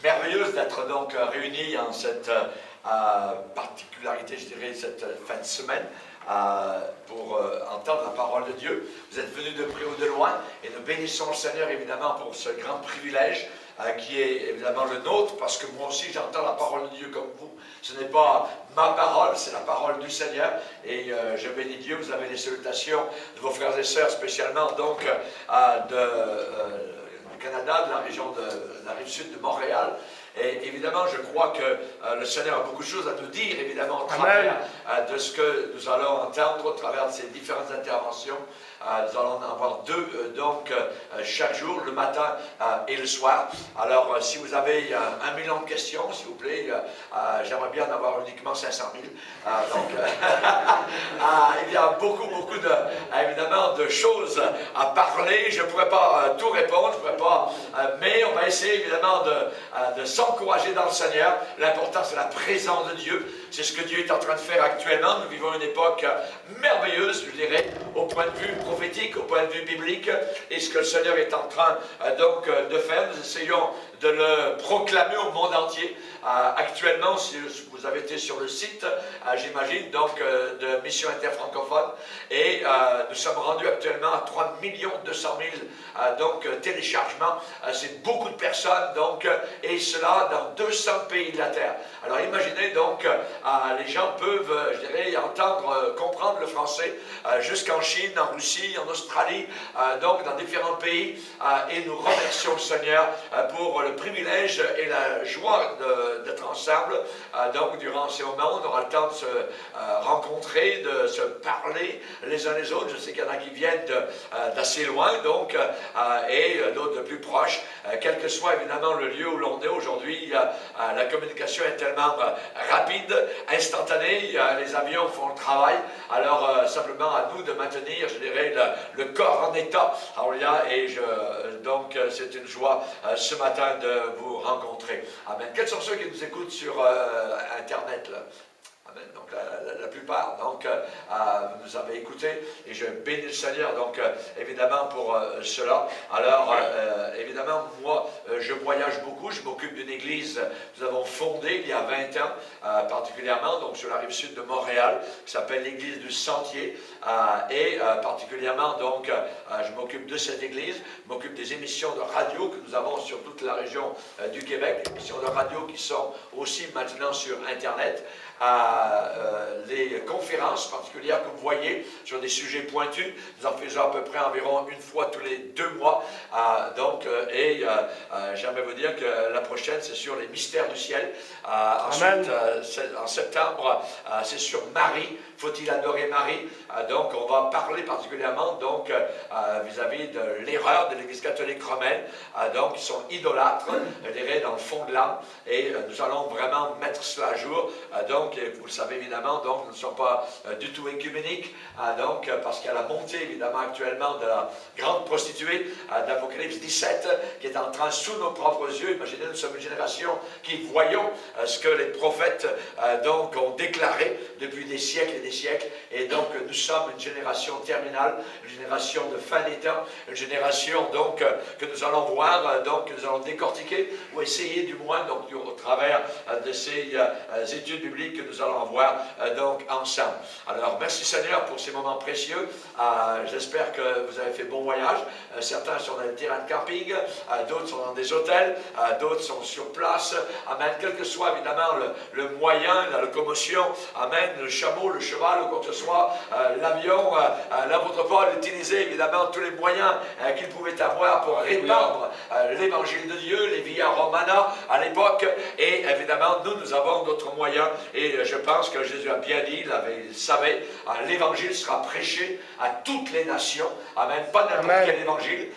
merveilleuse d'être donc réunis en cette particularité, je dirais, cette fin de semaine pour entendre la parole de Dieu. Vous êtes venus de près ou de loin et nous bénissons le Seigneur évidemment pour ce grand privilège qui est évidemment le nôtre, parce que moi aussi j'entends la parole de Dieu comme vous. Ce n'est pas ma parole, c'est la parole du Seigneur, et je bénis Dieu. Vous avez les salutations de vos frères et sœurs, spécialement donc du Canada, de la région de la rive sud de Montréal. Et évidemment, je crois que le Seigneur a beaucoup de choses à nous dire, évidemment, au travers de ce que nous allons entendre, au travers de ces différentes interventions. Nous allons en avoir deux, donc, chaque jour, le matin et le soir. Alors, si vous avez 1 million de questions, s'il vous plaît, j'aimerais bien en avoir uniquement 500 000. Donc, il y a beaucoup évidemment, de choses à parler. Je ne pourrais pas tout répondre, je pourrais pas, mais on va essayer, évidemment, de s'encourager dans le Seigneur. L'important, c'est la présence de Dieu. C'est ce que Dieu est en train de faire actuellement. Nous vivons une époque merveilleuse, je dirais, au point de vue prophétique, au point de vue biblique, et ce que le Seigneur est en train donc de faire. Nous essayons de le proclamer au monde entier. Actuellement, si vous avez été sur le site, j'imagine, donc de Mission Interfrancophone, et nous sommes rendus actuellement à 3 200 000 donc, téléchargements. C'est beaucoup de personnes, donc, et cela dans 200 pays de la Terre. Alors imaginez donc, les gens peuvent, je dirais, entendre, comprendre le français jusqu'en Chine, en Russie, en Australie, donc dans différents pays, et nous remercions le Seigneur pour le privilège et la joie d'être ensemble. Donc durant ces moments, on aura le temps de se rencontrer, de se parler les uns les autres. Je sais qu'il y en a qui viennent d'assez loin, donc, et d'autres de plus proches. Quel que soit évidemment le lieu où l'on est aujourd'hui, la communication est tellement rapide, instantanée, les avions font le travail. Alors simplement à nous de maintenir, je dirais, le corps en état. Et donc c'est une joie ce matin de vous rencontrer. Amen. Quels sont ceux qui nous écoutent sur Internet là? Amen. Donc la plupart, donc vous nous avez écouté, et je bénis le Seigneur, donc évidemment pour cela. Alors évidemment, moi je voyage beaucoup, je m'occupe d'une église que nous avons fondée il y a 20 ans, particulièrement donc sur la rive sud de Montréal, qui s'appelle l'église du Sentier, et particulièrement donc je m'occupe de cette église, je m'occupe des émissions de radio que nous avons sur toute la région du Québec, des émissions de radio qui sont aussi maintenant sur Internet. Les conférences particulières que vous voyez sur des sujets pointus. Nous en faisons à peu près environ une fois tous les 2 mois. J'aimerais vous dire que la prochaine, c'est sur les mystères du ciel. Ensuite, en septembre, c'est sur Marie. Faut-il adorer Marie? Donc, on va parler particulièrement donc vis-à-vis de l'erreur de l'Église catholique romaine. Donc, ils sont idolâtres, je dirais, dans le fond de l'âme. Et nous allons vraiment mettre cela à jour. Donc, vous le savez évidemment, donc, nous ne sommes pas du tout écuméniques. Donc, parce qu'il y a la montée, évidemment, actuellement de la grande prostituée d'Apocalypse 17, qui est en train, sous nos propres yeux, imaginez, nous sommes une génération qui voyons ce que les prophètes donc, ont déclaré depuis des siècles et des siècles, et donc nous sommes une génération terminale, une génération de fin des temps, une génération donc que nous allons voir, donc que nous allons décortiquer, ou essayer du moins, donc au travers de ces études bibliques que nous allons voir donc ensemble. Alors merci Seigneur pour ces moments précieux. J'espère que vous avez fait bon voyage. Certains sont dans les terrains de camping, d'autres sont dans des hôtels, d'autres sont sur place. Amen. Quel que soit évidemment le moyen, la locomotion, amen, le chameau, le cheval, ou quoi que ce soit, l'avion, l'apôtre Paul utilisait évidemment tous les moyens qu'il pouvait avoir pour répandre l'évangile de Dieu, les via romana à l'époque, et évidemment nous avons d'autres moyens, et je pense que Jésus a bien dit, il savait, l'évangile sera prêché à toutes les nations, amen, pas n'importe quel évangile,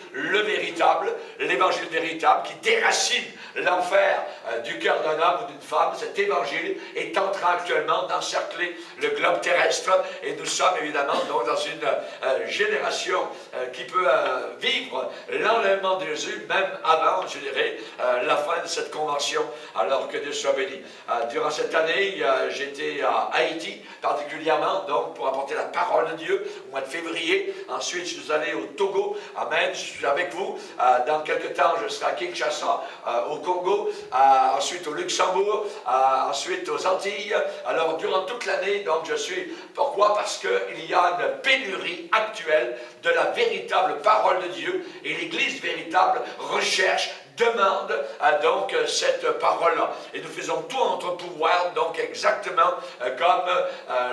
l'évangile véritable qui déracine l'enfer du cœur d'un homme ou d'une femme. Cet évangile est en train actuellement d'encercler le globe terrestre, et nous sommes évidemment donc dans une génération qui peut vivre l'enlèvement de Jésus même avant, je dirais, la fin de cette convention. Alors que Dieu soit béni. Durant cette année, j'étais à Haïti particulièrement, donc pour apporter la parole de Dieu au mois de février. Ensuite, je suis allé au Togo. Amen. Je suis avec vous. Dans quelques temps, je serai à Kinshasa, au Congo, ensuite au Luxembourg, ensuite aux Antilles. Alors, durant toute l'année, donc, je suis... Pourquoi? Parce qu'il y a une pénurie actuelle de la véritable parole de Dieu, et l'Église véritable recherche, demande donc cette parole-là. Et nous faisons tout en notre pouvoir, donc exactement comme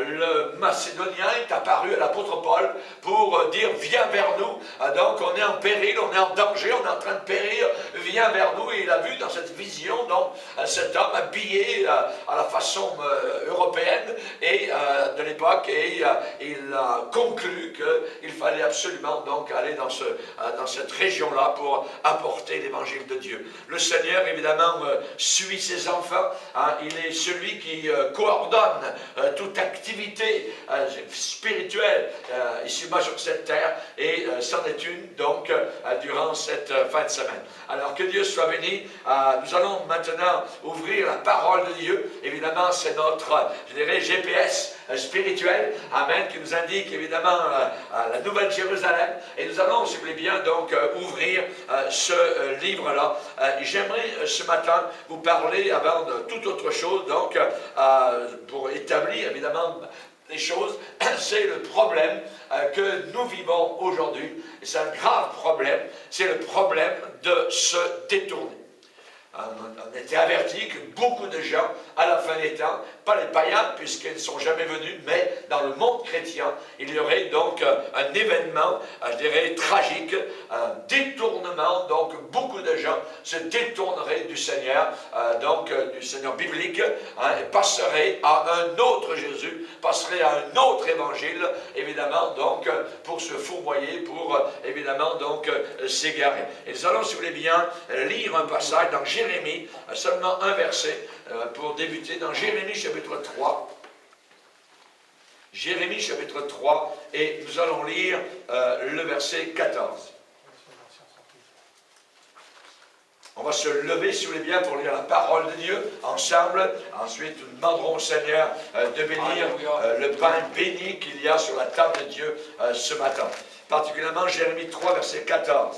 le Macédonien est apparu à l'apôtre Paul pour dire viens vers nous. Donc on est en péril, on est en danger, on est en train de périr, viens vers nous. Et il a vu dans cette vision donc cet homme habillé à la façon européenne et de l'époque, et il a conclu qu'il fallait absolument donc aller dans cette région-là pour apporter l'évangile de Dieu. Le Seigneur, évidemment, suit ses enfants. Il est celui qui coordonne toute activité spirituelle ici-bas sur cette terre, et c'en est une, donc, durant cette fin de semaine. Alors, que Dieu soit béni. Nous allons maintenant ouvrir la parole de Dieu. Évidemment, c'est notre, je dirais, GPS spirituel, amen, qui nous indique, évidemment, la Nouvelle Jérusalem. Et nous allons, si vous voulez bien, donc, ouvrir ce livre-là. J'aimerais ce matin vous parler, avant de toute autre chose, donc, pour établir, évidemment, les choses, c'est le problème que nous vivons aujourd'hui. Et c'est un grave problème, c'est le problème de se détourner. On était averti que beaucoup de gens, à la fin des temps, pas les païens, puisqu'ils ne sont jamais venus, mais dans le monde chrétien, il y aurait donc un événement, je dirais, tragique, un détournement, donc beaucoup de gens se détourneraient du Seigneur, donc du Seigneur biblique, et passeraient à un autre Jésus, passeraient à un autre évangile, évidemment, donc, pour se fourvoyer, pour, évidemment, donc, s'égarer. Et nous allons, si vous voulez bien, lire un passage dans Jérémie, seulement un verset pour débuter, dans Jérémie chapitre 3. Jérémie chapitre 3, et nous allons lire le verset 14. On va se lever, si vous voulez bien, pour lire la parole de Dieu ensemble. Ensuite, nous demanderons au Seigneur de bénir le pain béni qu'il y a sur la table de Dieu ce matin. Particulièrement Jérémie 3, verset 14.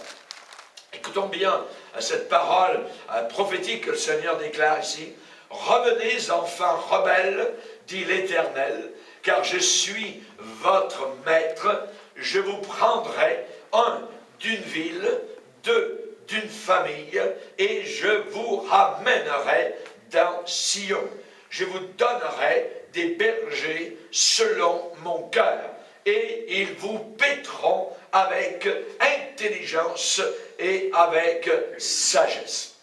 Écoutons bien cette parole prophétique que le Seigneur déclare ici. « Revenez, enfants rebelles, dit l'Éternel, car je suis votre maître. Je vous prendrai, un, d'une ville, deux, d'une famille, et je vous ramènerai dans Sion. Je vous donnerai des bergers selon mon cœur, et ils vous paîtront avec intelligence et avec sagesse. »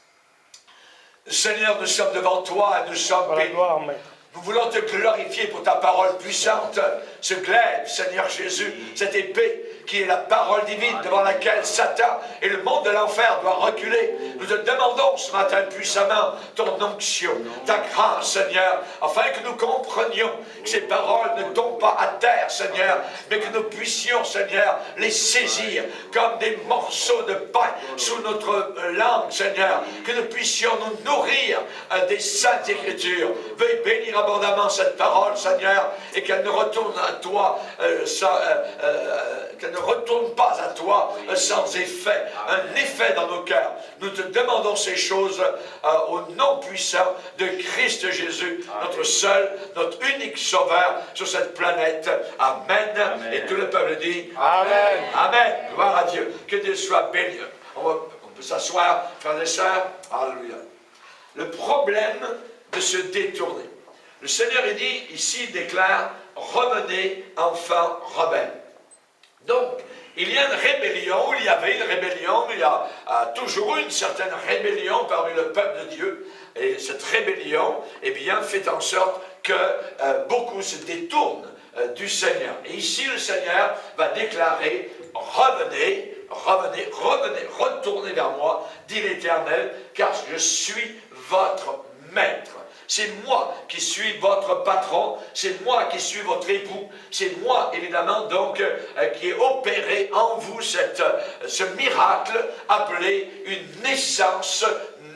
Seigneur, nous sommes devant toi et nous sommes bénis. Nous voulons te glorifier pour ta parole puissante. Ce glaive, Seigneur Jésus, cette épée qui est la parole divine devant laquelle Satan et le monde de l'enfer doivent reculer. Nous te demandons ce matin puissamment ton onction, ta grâce, Seigneur, afin que nous comprenions que ces paroles ne tombent pas à terre, Seigneur, mais que nous puissions, Seigneur, les saisir comme des morceaux de pain sous notre langue, Seigneur, que nous puissions nous nourrir des saintes Écritures. Veuille bénir abondamment cette parole, Seigneur, et qu'elle ne retourne à toi qu'elle ne retourne pas à toi sans effet, un effet dans nos cœurs. Nous te demandons ces choses au nom puissant de Christ Jésus, notre seul, notre unique sauveur sur cette planète. Amen. Amen. Et tout le peuple dit Amen. Amen. Gloire à Dieu. Que Dieu soit béni. On peut s'asseoir, frères et sœurs. Alléluia. Le problème de se détourner. Le Seigneur dit, ici, il déclare, revenez, enfants rebelles. Donc, il y a une rébellion, il y avait une rébellion, il y a toujours eu une certaine rébellion parmi le peuple de Dieu. Et cette rébellion, eh bien, fait en sorte que beaucoup se détournent du Seigneur. Et ici, le Seigneur va déclarer, revenez, revenez, revenez, retournez vers moi, dit l'Éternel, car je suis votre maître. C'est moi qui suis votre patron, c'est moi qui suis votre époux, c'est moi, évidemment, donc, qui ai opéré en vous ce miracle appelé une naissance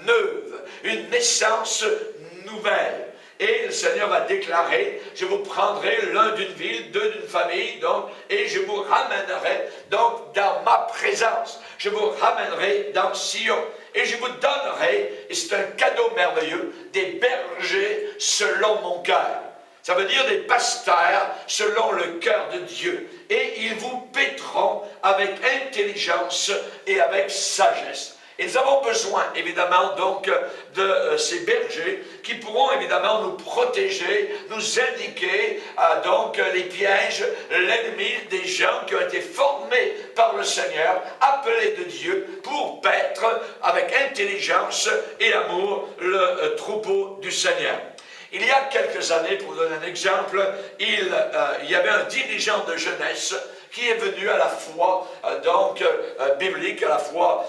neuve, une naissance nouvelle. Et le Seigneur va déclarer, je vous prendrai l'un d'une ville, deux d'une famille, donc, et je vous ramènerai donc dans ma présence. Je vous ramènerai dans Sion. et je vous donnerai, et c'est un cadeau merveilleux, des bergers selon mon cœur. Ça veut dire des pasteurs selon le cœur de Dieu. Et ils vous paîtront avec intelligence et avec sagesse. Et nous avons besoin, évidemment, donc, de ces bergers qui pourront, évidemment, nous protéger, nous indiquer, donc, les pièges, l'ennemi, des gens qui ont été formés par le Seigneur, appelés de Dieu, pour paître avec intelligence et amour le troupeau du Seigneur. Il y a quelques années, pour vous donner un exemple, il y avait un dirigeant de jeunesse qui est venu à la foi biblique, à la foi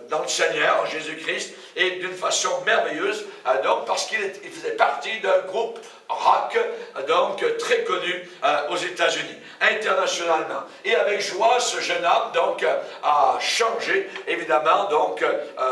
dans le Seigneur, en Jésus-Christ, et d'une façon merveilleuse, donc parce qu'il faisait partie d'un groupe rock, donc très connu aux États-Unis, internationalement. Et avec joie, ce jeune homme donc a changé, évidemment, donc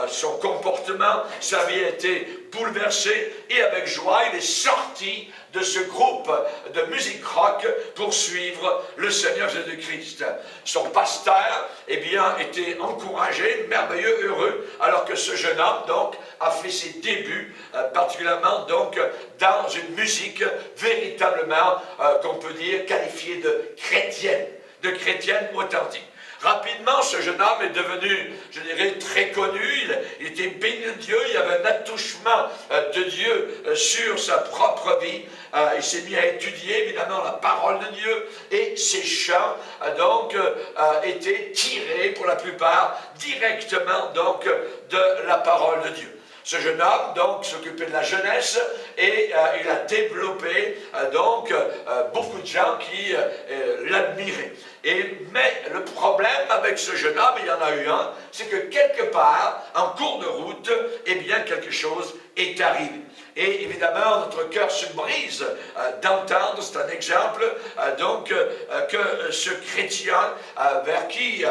son comportement, sa vie a été bouleversée, et avec joie, il est sorti de ce groupe de musique rock pour suivre le Seigneur Jésus-Christ. Son pasteur, eh bien, était encouragé, merveilleux, heureux, alors que ce jeune homme, donc, a fait ses débuts, particulièrement, donc, dans une musique véritablement, qu'on peut dire, qualifiée de chrétienne authentique. Rapidement, ce jeune homme est devenu, je dirais, très connu. Il était béni de Dieu. Il y avait un attouchement de Dieu sur sa propre vie. Il s'est mis à étudier, évidemment, la parole de Dieu. Et ses chants, donc, étaient tirés, pour la plupart, directement, donc, de la parole de Dieu. Ce jeune homme, donc, s'occupait de la jeunesse et il a développé, beaucoup de gens qui l'admiraient. Mais le problème avec ce jeune homme, il y en a eu un, c'est que quelque part, en cours de route, eh bien, quelque chose est arrivé. Et évidemment, notre cœur se brise d'entendre, c'est un exemple, que ce chrétien vers qui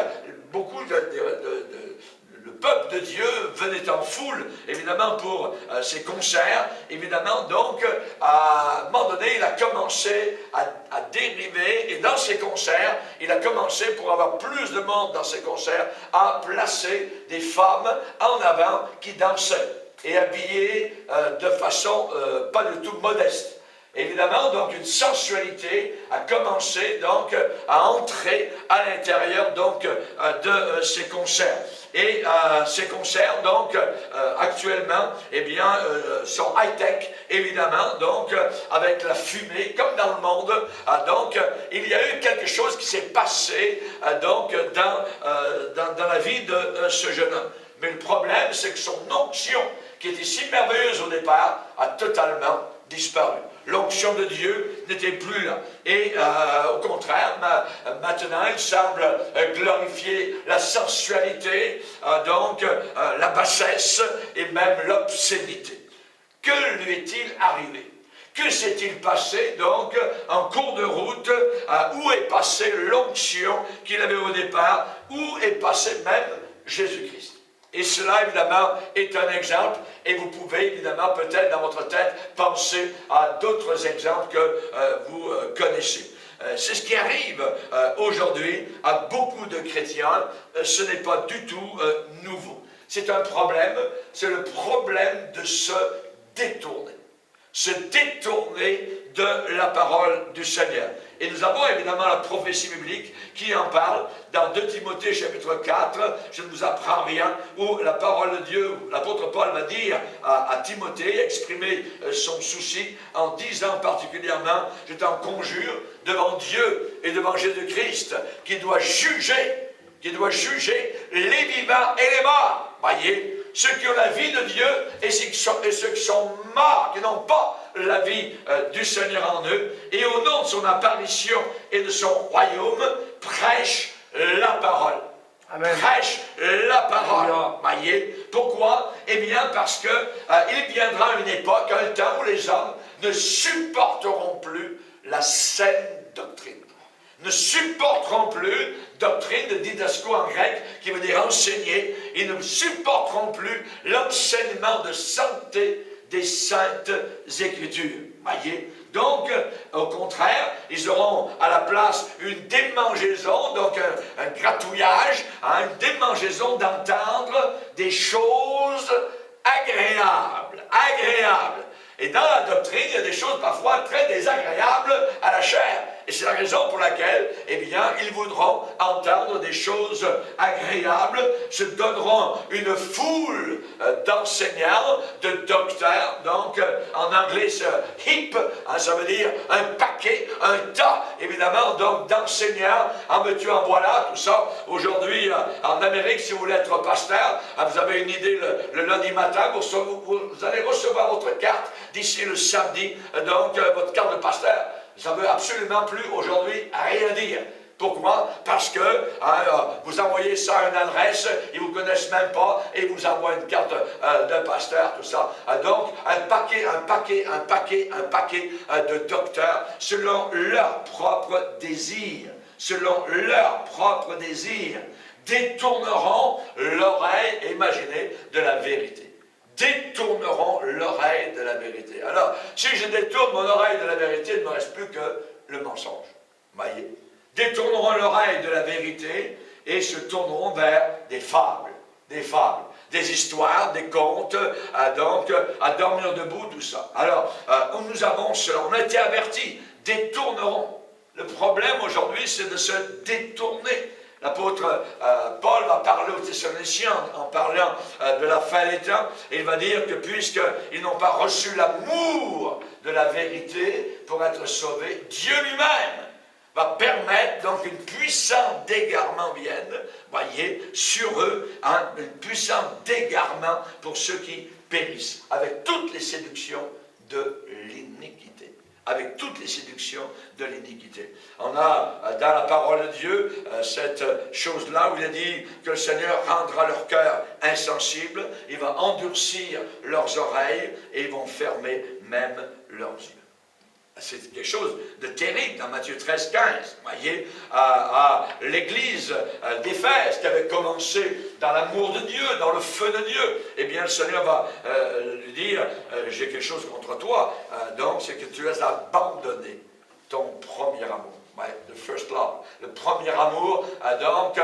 beaucoup le peuple de Dieu venait en foule, évidemment, pour ses concerts. Évidemment, donc, à un moment donné, il a commencé à dériver, et dans ses concerts, il a commencé, pour avoir plus de monde dans ses concerts, à placer des femmes en avant qui dansaient, et habillées de façon pas du tout modeste. Évidemment, donc, une sensualité a commencé, donc, à entrer à l'intérieur, donc, de ces concerts. Et ces concerts, donc, actuellement, eh bien, sont high-tech, évidemment, donc, avec la fumée, comme dans le monde. Donc, il y a eu quelque chose qui s'est passé, donc, dans la vie de ce jeune homme. Mais le problème, c'est que son onction, qui était si merveilleuse au départ, a totalement disparu. L'onction de Dieu n'était plus là. Et au contraire, maintenant, il semble glorifier la sensualité, la bassesse et même l'obscénité. Que lui est-il arrivé? Que s'est-il passé, donc, en cours de route? Où est passée l'onction qu'il avait au départ? Où est passé même Jésus-Christ? Et cela, évidemment, est un exemple, et vous pouvez, évidemment, peut-être dans votre tête, penser à d'autres exemples que vous connaissez. C'est ce qui arrive aujourd'hui à beaucoup de chrétiens. Ce n'est pas du tout nouveau. C'est un problème, c'est le problème de se détourner. Se détourner de la parole du Seigneur. Et nous avons évidemment la prophétie biblique qui en parle dans 2 Timothée chapitre 4, je ne vous apprends rien, où la parole de Dieu, l'apôtre Paul va dire à Timothée, exprimer son souci en disant particulièrement, je t'en conjure devant Dieu et devant Jésus-Christ, qui doit juger les vivants et les morts. Voyez, ceux qui ont la vie de Dieu et ceux qui sont morts, qui n'ont pas la vie du Seigneur en eux, et au nom de son apparition et de son royaume, prêche la parole. Amen. Prêche la parole. Voyez, pourquoi? Eh bien, parce que il viendra une époque, un temps où les hommes ne supporteront plus la saine doctrine. Ne supporteront plus doctrine de didasco en grec, qui veut dire enseigner. Ils ne supporteront plus l'enseignement de sainteté des saintes Écritures. Voyez, Donc, au contraire, ils auront à la place une démangeaison, donc un gratouillage, une démangeaison d'entendre des choses agréables, agréables. Et dans la doctrine, il y a des choses parfois très désagréables à la chair. Et c'est la raison pour laquelle, eh bien, ils voudront entendre des choses agréables, se donneront une foule d'enseignants, de docteurs, donc en anglais, ce heap, ça veut dire un paquet, un tas, évidemment, donc d'enseignants, en veux-tu, en voilà, tout ça. Aujourd'hui, en Amérique, si vous voulez être pasteur, vous avez une idée le lundi matin, vous allez recevoir votre carte d'ici le samedi, donc votre carte de pasteur. Ça ne veut absolument plus aujourd'hui rien dire. Pourquoi? Parce que vous envoyez ça à une adresse, ils ne vous connaissent même pas, et ils vous envoient une carte de pasteur, tout ça. Donc, un paquet de docteurs selon leur propre désir. Selon leur propre désir, détourneront l'oreille, imaginez, de la vérité. Détourneront l'oreille de la vérité. Alors, si je détourne mon oreille de la vérité, il ne me reste plus que le mensonge. Voyez? Détourneront l'oreille de la vérité et se tourneront vers des fables, des histoires, des contes, donc à dormir debout, tout ça. Alors, nous avons cela, on a été avertis, détourneront. Le problème aujourd'hui, c'est de se détourner. L'apôtre Paul va parler aux Thessaloniciens en parlant de la fin des temps. Et il va dire que puisqu'ils n'ont pas reçu l'amour de la vérité pour être sauvés, Dieu lui-même va permettre donc qu'une puissante d'égarement vienne, voyez, sur eux, un puissant d'égarement pour ceux qui périssent, avec toutes les séductions de l'iniquité. Avec toutes les séductions de l'iniquité. On a dans la parole de Dieu cette chose-là où il a dit que le Seigneur rendra leur cœur insensible, il va endurcir leurs oreilles et ils vont fermer même leurs yeux. C'est quelque chose de terrible dans Matthieu 13, 15. Vous voyez, à l'église d'Éphèse qui avait commencé dans l'amour de Dieu, dans le feu de Dieu, eh bien le Seigneur va lui dire, j'ai quelque chose contre toi, donc c'est que tu as abandonné ton premier amour. Ouais, the first love. Le premier amour, donc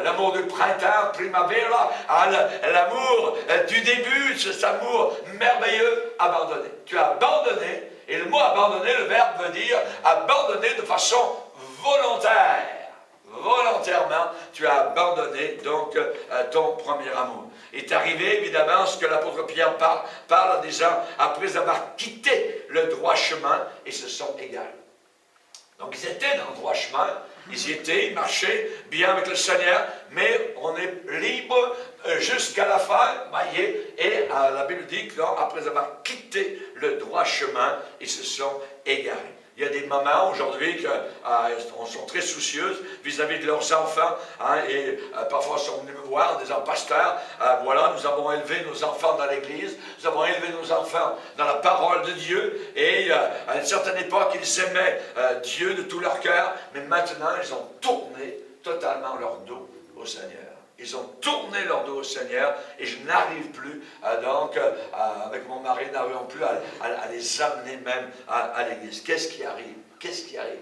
l'amour du printemps, primavera, l'amour du début, cet amour merveilleux, abandonné. Tu as abandonné. Et le mot abandonner, le verbe veut dire abandonner de façon volontaire. Volontairement, tu as abandonné donc ton premier amour. Est arrivé évidemment ce que l'apôtre Pierre parle en disant, après avoir quitté le droit chemin, ils se sont égarés. Donc ils étaient dans le droit chemin, ils y étaient, ils marchaient bien avec le Seigneur, mais on est libre jusqu'à la fin, voyez, et la Bible dit qu'après avoir quitté le droit chemin, ils se sont égarés. Il y a des mamans aujourd'hui qui sont très soucieuses vis-à-vis de leurs enfants, et parfois sont venus me voir en disant, pasteur, voilà, nous avons élevé nos enfants dans l'église, nous avons élevé nos enfants dans la parole de Dieu, et à une certaine époque, ils aimaient Dieu de tout leur cœur, mais maintenant, ils ont tourné totalement leur dos au Seigneur. Ils ont tourné leur dos au Seigneur et je n'arrive plus, avec mon mari, n'arrivons plus à les amener même à l'église. Qu'est-ce qui arrive? Qu'est-ce qui arrive?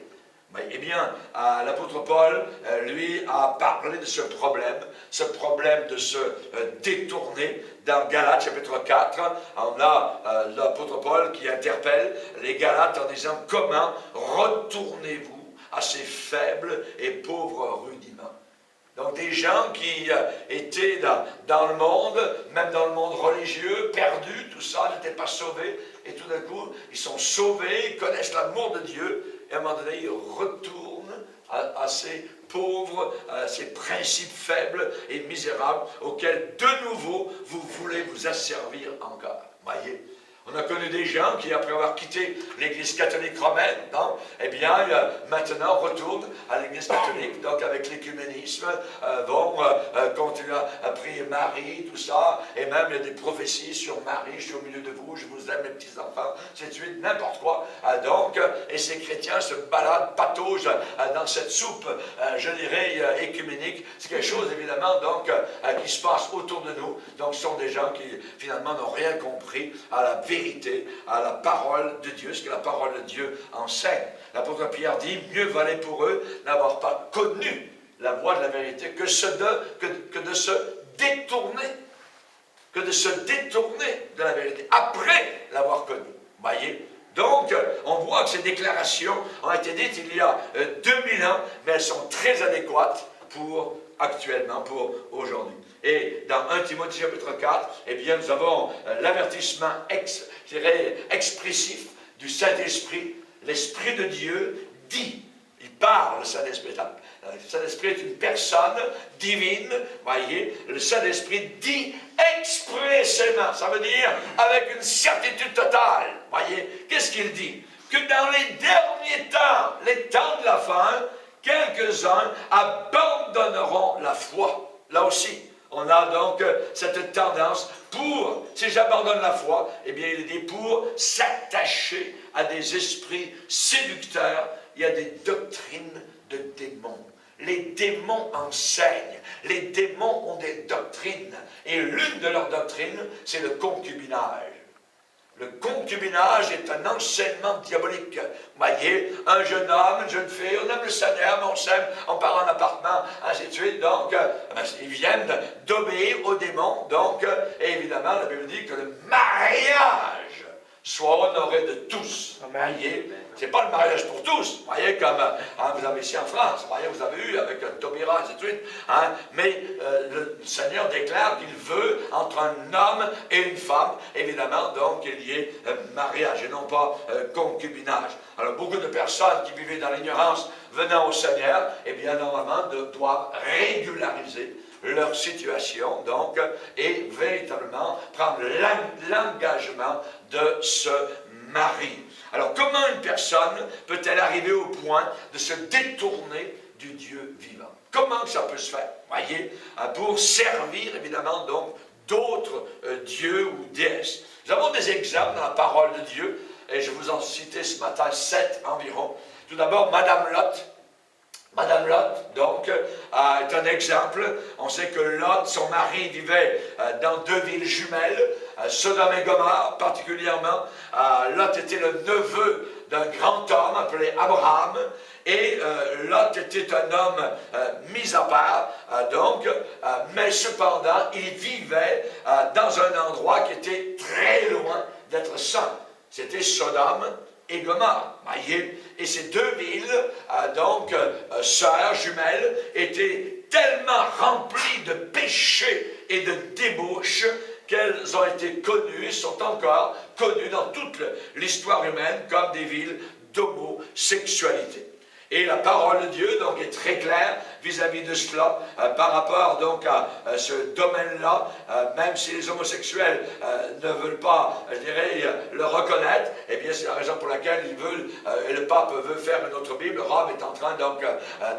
Eh bien, l'apôtre Paul, lui, a parlé de ce problème de se détourner. Dans Galates, chapitre 4, on a l'apôtre Paul qui interpelle les Galates en disant « Comment retournez-vous à ces faibles et pauvres rudiments ?» Donc des gens qui étaient dans le monde, même dans le monde religieux, perdus, tout ça, n'étaient pas sauvés. Et tout d'un coup, ils sont sauvés, ils connaissent l'amour de Dieu. Et à un moment donné, ils retournent à ces pauvres, à ces principes faibles et misérables auxquels de nouveau vous voulez vous asservir encore. Voyez? On a connu des gens qui, après avoir quitté l'Église catholique romaine, donc, eh bien, maintenant retournent à l'Église catholique, donc avec l'écuménisme, vont continuer à prier Marie, tout ça, et même il y a des prophéties sur Marie, je suis au milieu de vous, je vous aime mes petits-enfants, c'est de suite, n'importe quoi. Donc, et ces chrétiens se baladent, pataugent dans cette soupe, je dirais, écuménique. C'est quelque chose, évidemment, donc, qui se passe autour de nous. Donc, ce sont des gens qui, finalement, n'ont rien compris à la vérité vérité, à la parole de Dieu, ce que la parole de Dieu enseigne. L'apôtre Pierre dit, mieux valait pour eux n'avoir pas connu la voie de la vérité que de se détourner, de la vérité, après l'avoir connue. Voyez? Donc, on voit que ces déclarations ont été dites il y a 2000 ans, mais elles sont très adéquates pour actuellement, pour aujourd'hui. Et dans 1 Timothée chapitre 4, eh bien, nous avons l'avertissement expressif du Saint-Esprit. L'Esprit de Dieu dit, il parle, le Saint-Esprit. Le Saint-Esprit est une personne divine, voyez, le Saint-Esprit dit expressément, ça veut dire avec une certitude totale, voyez, qu'est-ce qu'il dit? Que dans les derniers temps, les temps de la fin, quelques-uns abandonneront la foi. Là aussi, on a donc cette tendance pour, si j'abandonne la foi, eh bien il est dit pour s'attacher à des esprits séducteurs et à des doctrines de démons. Les démons enseignent, les démons ont des doctrines, et l'une de leurs doctrines, c'est le concubinage. Le concubinage est un enseignement diabolique. Vous voyez, un jeune homme, une jeune fille, on aime le Seigneur, mais on s'aime, on part en appartement, ainsi de suite. Donc, ils viennent d'obéir aux démons. Donc, et évidemment, la Bible dit que le mariage soit honoré de tous. Vous voyez, c'est pas le mariage pour tous. Vous voyez, comme vous avez ici en France, vous voyez, vous avez eu avec Taubira, ainsi de suite. Mais le Seigneur déclare qu'il veut entre un homme et une femme, évidemment, donc qu'il y ait mariage et non pas concubinage. Alors, beaucoup de personnes qui vivaient dans l'ignorance venant au Seigneur, eh bien, normalement, doivent régulariser leur situation, donc, et véritablement prendre l'engagement de se marier. Alors, comment une personne peut-elle arriver au point de se détourner du Dieu vivant? Comment ça peut se faire? Voyez, pour servir, évidemment, donc, d'autres dieux ou déesses. Nous avons des exemples dans la parole de Dieu, et je vous en citais ce matin 7 environ. Tout d'abord, Madame Lot. Madame Lot, donc, est un exemple. On sait que Lot, son mari, vivait dans 2 villes jumelles, Sodome et Gomorrhe particulièrement. Lot était le neveu d'un grand homme appelé Abraham, et Lot était un homme mis à part, mais cependant, il vivait dans un endroit qui était très loin d'être saint. C'était Sodome et Gomorrhe, voyez, et ces 2 villes, sœurs, jumelles, étaient tellement remplies de péchés et de débauches qu'elles ont été connues, sont encore connues dans toute l'histoire humaine comme des villes d'homosexualité. Et la parole de Dieu donc est très claire vis-à-vis de cela, par rapport donc à ce domaine-là, même si les homosexuels ne veulent pas, je dirais, le reconnaître, eh bien c'est la raison pour laquelle ils veulent, et le pape veut faire une autre Bible. Rome est en train donc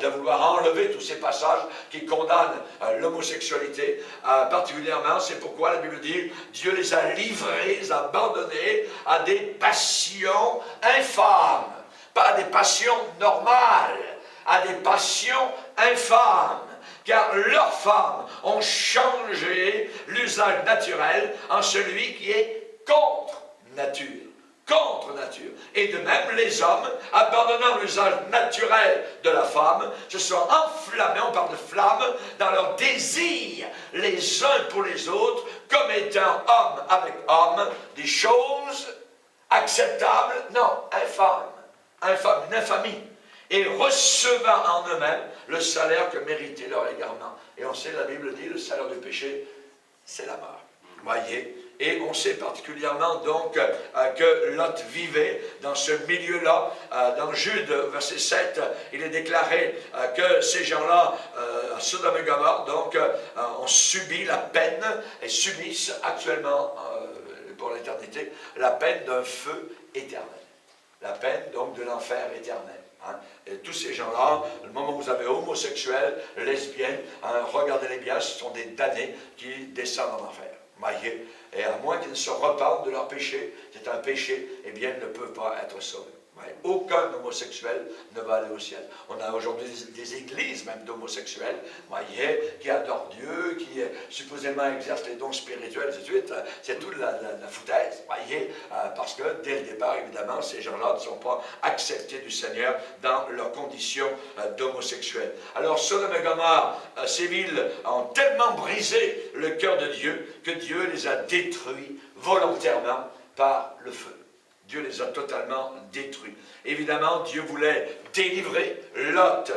de vouloir enlever tous ces passages qui condamnent l'homosexualité, particulièrement, c'est pourquoi la Bible dit, Dieu les a livrés, les a abandonnés à des passions infâmes. Pas à des passions normales, à des passions infâmes, car leurs femmes ont changé l'usage naturel en celui qui est contre nature. Contre nature. Et de même, les hommes, abandonnant l'usage naturel de la femme, se sont enflammés, on parle de flammes, dans leur désir, les uns pour les autres, comme étant homme avec homme, des choses acceptables, non, infâmes. Une infamie, et recevant en eux-mêmes le salaire que méritait leur égarement. Et on sait, la Bible dit, le salaire du péché, c'est la mort. Voyez, et on sait particulièrement donc que Lot vivait dans ce milieu-là. Dans Jude, verset 7, il est déclaré que ces gens-là, à Sodome et Gomorrhe, donc, ont subi la peine et subissent actuellement, pour l'éternité, la peine d'un feu éternel. La peine, donc, de l'enfer éternel. Et tous ces gens-là, le moment où vous avez homosexuels, lesbiennes, regardez-les bien, ce sont des damnés qui descendent en enfer. Voyez, et à moins qu'ils ne se repentent de leur péché, c'est un péché, eh bien, ils ne peuvent pas être sauvés. Aucun homosexuel ne va aller au ciel. On a aujourd'hui des églises même d'homosexuels, voyez, qui adorent Dieu, qui supposément exercent les dons spirituels, et ainsi de suite. C'est toute la foutaise, voyez. que dès le départ, évidemment, ces gens-là ne sont pas acceptés du Seigneur dans leurs conditions d'homosexuels. Alors Sodome et Gomorrhe, ces villes ont tellement brisé le cœur de Dieu que Dieu les a détruits volontairement par le feu. Dieu les a totalement détruits. Évidemment, Dieu voulait délivrer Lot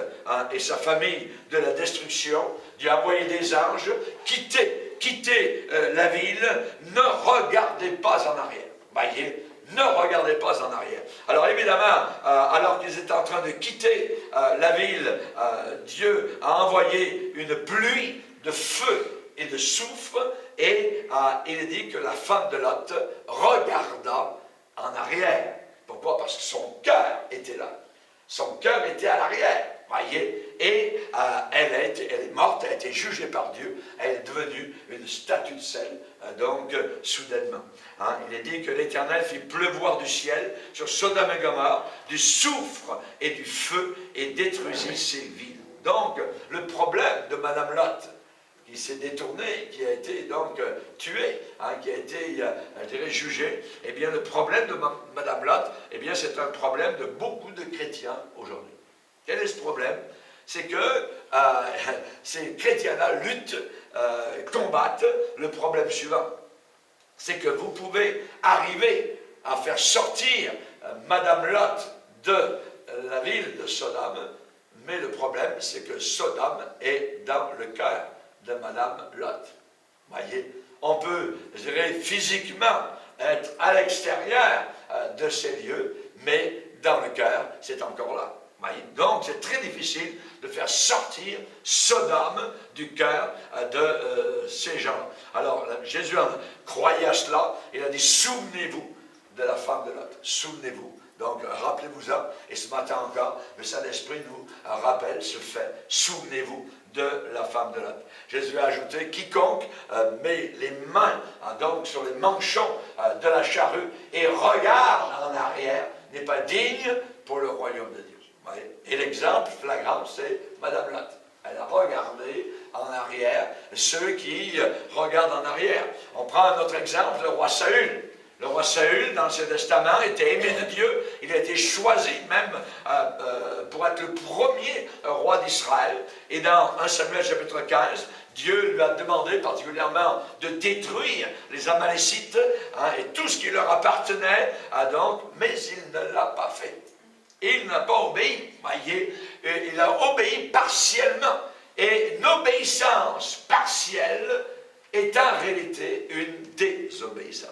et sa famille de la destruction. Dieu a envoyé des anges, quittez la ville, ne regardez pas en arrière. Voyez, ne regardez pas en arrière. Alors évidemment, alors qu'ils étaient en train de quitter la ville, Dieu a envoyé une pluie de feu et de soufre, et il est dit que la femme de Lot regarda en arrière. Pourquoi? Parce que son cœur était là. Son cœur était à l'arrière. Voyez? Et elle est morte, elle a été jugée par Dieu. Elle est devenue une statue de sel, donc soudainement. Il est dit que l'Éternel fit pleuvoir du ciel sur Sodome et Gomorrhe du soufre et du feu et détruisit ces villes. Donc, le problème de Madame Lot, qui s'est détourné, qui a été donc tué, qui a été, je dirais, jugé, eh bien, le problème de Madame Lot, eh bien, c'est un problème de beaucoup de chrétiens aujourd'hui. Quel est ce problème? C'est que ces chrétiens-là luttent, combattent le problème suivant. C'est que vous pouvez arriver à faire sortir Madame Lot de la ville de Sodome, mais le problème, c'est que Sodome est dans le cœur de Madame Lot. Voyez, on peut, je dirais, physiquement être à l'extérieur de ces lieux, mais dans le cœur, c'est encore là. Voyez? Donc, c'est très difficile de faire sortir Sodome du cœur de ces gens. Alors, Jésus croyait à cela, il a dit, souvenez-vous de la femme de Lot, souvenez-vous. Donc, rappelez-vous-en, et ce matin encore, le Saint-Esprit nous rappelle ce fait, souvenez-vous de la femme de Lot. Jésus a ajouté, quiconque met les mains donc sur les manchons de la charrue et regarde en arrière n'est pas digne pour le royaume de Dieu. Et l'exemple flagrant, c'est Madame Lot. Elle a regardé en arrière, ceux qui regardent en arrière. On prend un autre exemple, le roi Saül. Le roi Saül, dans l'Ancien Testament, était aimé de Dieu. Il a été choisi même pour être le premier roi d'Israël. Et dans 1 Samuel chapitre 15, Dieu lui a demandé particulièrement de détruire les Amalécites et tout ce qui leur appartenait. Mais il ne l'a pas fait. Il n'a pas obéi. Voyez, il a obéi partiellement. Et une obéissance partielle est en réalité une désobéissance.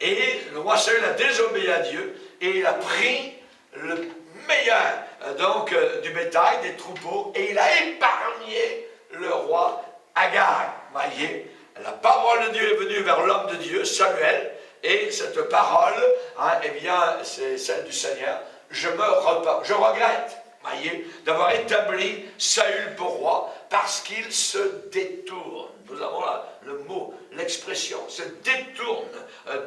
Et le roi Saül a désobéi à Dieu et il a pris le meilleur du bétail, des troupeaux, et il a épargné le roi Agag. Voyez, la parole de Dieu est venue vers l'homme de Dieu, Samuel, et cette parole, eh bien, c'est celle du Seigneur. Je regrette, voyez, d'avoir établi Saül pour roi parce qu'il se détourne. Nous avons là le mot, l'expression, se détourne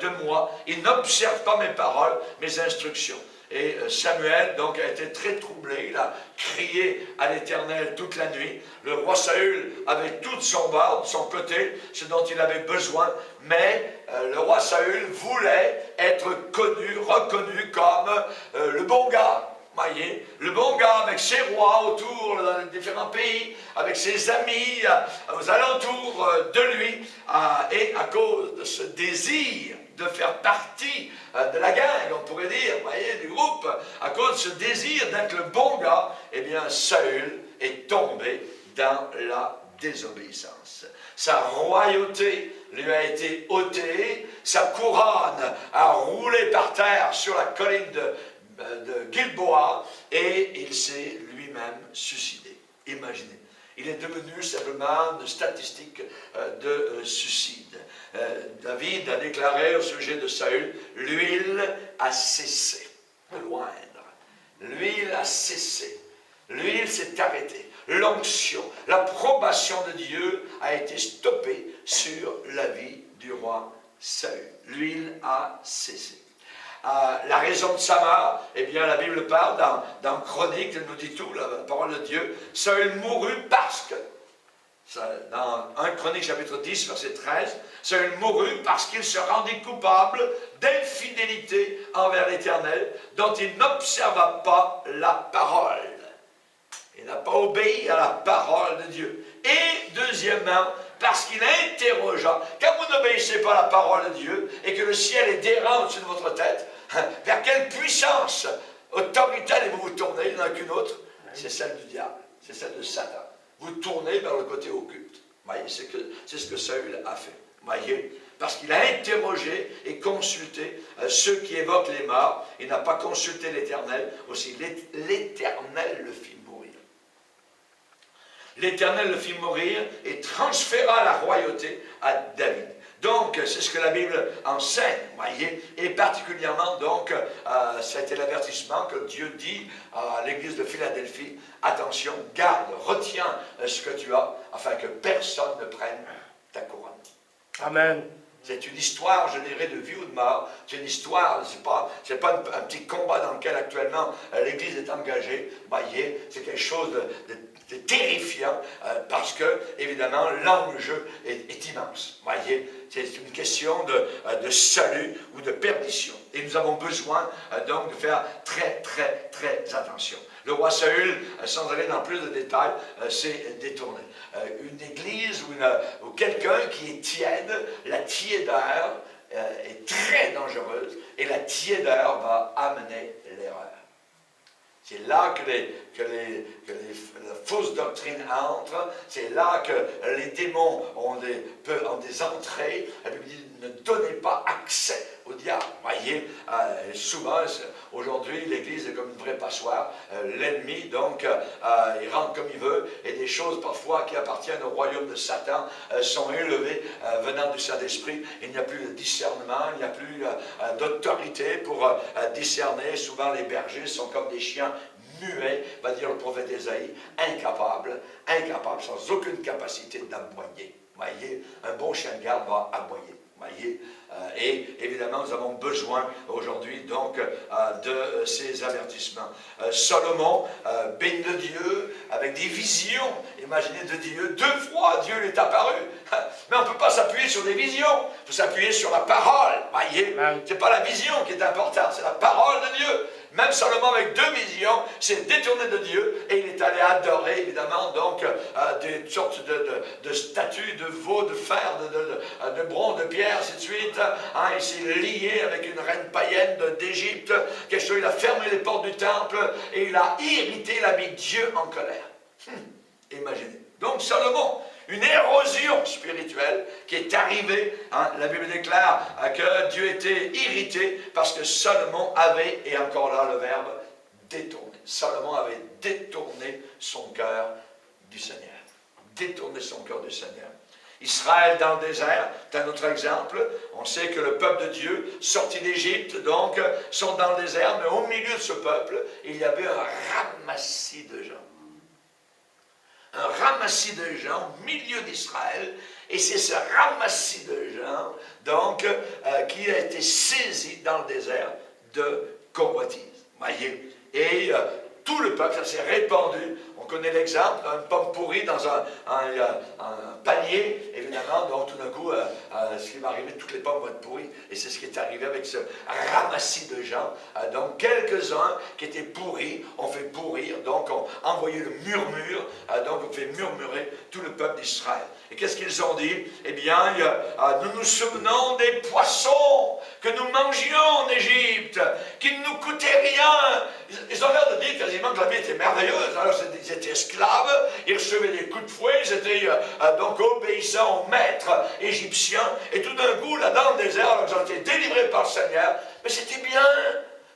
de moi. Il n'observe pas mes paroles, mes instructions. Et Samuel, donc, a été très troublé. Il a crié à l'Éternel toute la nuit. Le roi Saül avait tout de son bord, de son côté, ce dont il avait besoin. Mais le roi Saül voulait être connu, reconnu comme le bon gars. Voyez, le bon gars avec ses rois autour dans les différents pays, avec ses amis aux alentours de lui, et à cause de ce désir de faire partie de la gang, on pourrait dire, voyez, du groupe, à cause de ce désir d'être le bon gars, eh bien Saül est tombé dans la désobéissance. Sa royauté lui a été ôtée, sa couronne a roulé par terre sur la colline de Gilboa, et il s'est lui-même suicidé. Imaginez. Il est devenu simplement une statistique de suicide. David a déclaré au sujet de Saül, l'huile a cessé de l'oindre. L'huile a cessé. L'huile s'est arrêtée. L'onction, l'approbation de Dieu a été stoppée sur la vie du roi Saül. L'huile a cessé. La raison de sa mort, eh bien la Bible parle dans Chronique, elle nous dit tout, la parole de Dieu. Saül mourut parce que Dans 1 Chronique chapitre 10, verset 13, Saül mourut parce qu'il se rendit coupable d'infidélité envers l'Éternel, dont il n'observa pas la parole. Il n'a pas obéi à la parole de Dieu. Et deuxièmement, parce qu'il interrogea, quand vous n'obéissez pas à la parole de Dieu, et que le ciel est d'airain au-dessus de votre tête, vers quelle puissance autoritaire vous vous tournez, il n'y en a qu'une autre, c'est celle du diable, c'est celle de Satan. Vous tournez vers le côté occulte. Voyez, c'est ce que Saül a fait. Voyez, parce qu'il a interrogé et consulté ceux qui évoquent les morts. Il n'a pas consulté l'Éternel. Aussi, l'Éternel le fit mourir. L'Éternel le fit mourir et transféra la royauté à David. Donc, c'est ce que la Bible enseigne, voyez, et particulièrement, donc, c'était l'avertissement que Dieu dit à l'église de Philadelphie, attention, garde, retiens ce que tu as, afin que personne ne prenne ta couronne. Amen. C'est une histoire, je dirais, de vie ou de mort. C'est une histoire, c'est pas un petit combat dans lequel actuellement l'Église est engagée. Voyez, c'est quelque chose de terrifiant parce que, évidemment, l'enjeu est immense. Voyez, c'est une question de salut ou de perdition. Et nous avons besoin donc de faire très, très, très attention. Le roi Saül, sans aller dans plus de détails, s'est détourné. Une église ou quelqu'un qui est tiède, la tiédeur est très dangereuse et la tiédeur va amener l'erreur. C'est là que la fausse doctrine entre, c'est là que les démons ont des entrées. La Bible dit, ne donnez pas accès au diable. Voyez, souvent, aujourd'hui, l'Église est comme une vraie passoire. L'ennemi, donc, il rentre comme il veut, et des choses parfois qui appartiennent au royaume de Satan sont élevées venant du Saint-Esprit. Il n'y a plus de discernement, il n'y a plus d'autorité pour discerner. Souvent, les bergers sont comme des chiens muets, va dire le prophète Ésaïe, incapables, sans aucune capacité d'aboyer. Voyez, un bon chien de garde va aboyer. Voyez, et évidemment, nous avons besoin aujourd'hui donc de ces avertissements. Salomon béni de Dieu avec des visions. Imaginez de Dieu, 2 fois Dieu lui est apparu. Mais on ne peut pas s'appuyer sur des visions. Il faut s'appuyer sur la parole. Voyez, ce n'est pas la vision qui est importante, c'est la parole de Dieu. Même Salomon, avec 2 visions, s'est détourné de Dieu et il est allé adorer, évidemment, donc, des sortes de statues, de veau, de fer, de bronze, de pierre, ainsi de suite. Il s'est lié avec une reine païenne d'Égypte. Quelque chose, il a fermé les portes du temple et il a irrité, il a mis Dieu en colère. Imaginez. Donc, Salomon, une érosion spirituelle qui est arrivée. La Bible déclare que Dieu était irrité parce que Salomon avait, et encore là le verbe, détourné. Salomon avait détourné son cœur du Seigneur. Détourné son cœur du Seigneur. Israël dans le désert, c'est un autre exemple. On sait que le peuple de Dieu, sorti d'Égypte, donc, sont dans le désert, mais au milieu de ce peuple, il y avait un ramassis de gens. Un ramassis de gens au milieu d'Israël, et c'est ce ramassis de gens, donc, qui a été saisi dans le désert de convoitise. Voyez, et tout le peuple, ça s'est répandu. On connaît l'exemple d'une pomme pourrie dans un panier, évidemment, donc tout d'un coup, ce qui va arriver, toutes les pommes vont être pourries, et c'est ce qui est arrivé avec ce ramassis de gens. Donc, quelques-uns qui étaient pourris, ont fait pourrir, donc ont envoyé le murmure, donc ont fait murmurer tout le peuple d'Israël. Et qu'est-ce qu'ils ont dit? Eh bien, nous nous souvenons des poissons que nous mangions en Égypte, qui ne nous coûtaient rien. Ils ont l'air de dire quasiment que la vie était merveilleuse. Alors, ils étaient esclaves, ils recevaient des coups de fouet, ils étaient donc obéissants au maître égyptien. Et tout d'un coup, là dans le désert, alors, ils ont été délivrés par le Seigneur. Mais c'était bien.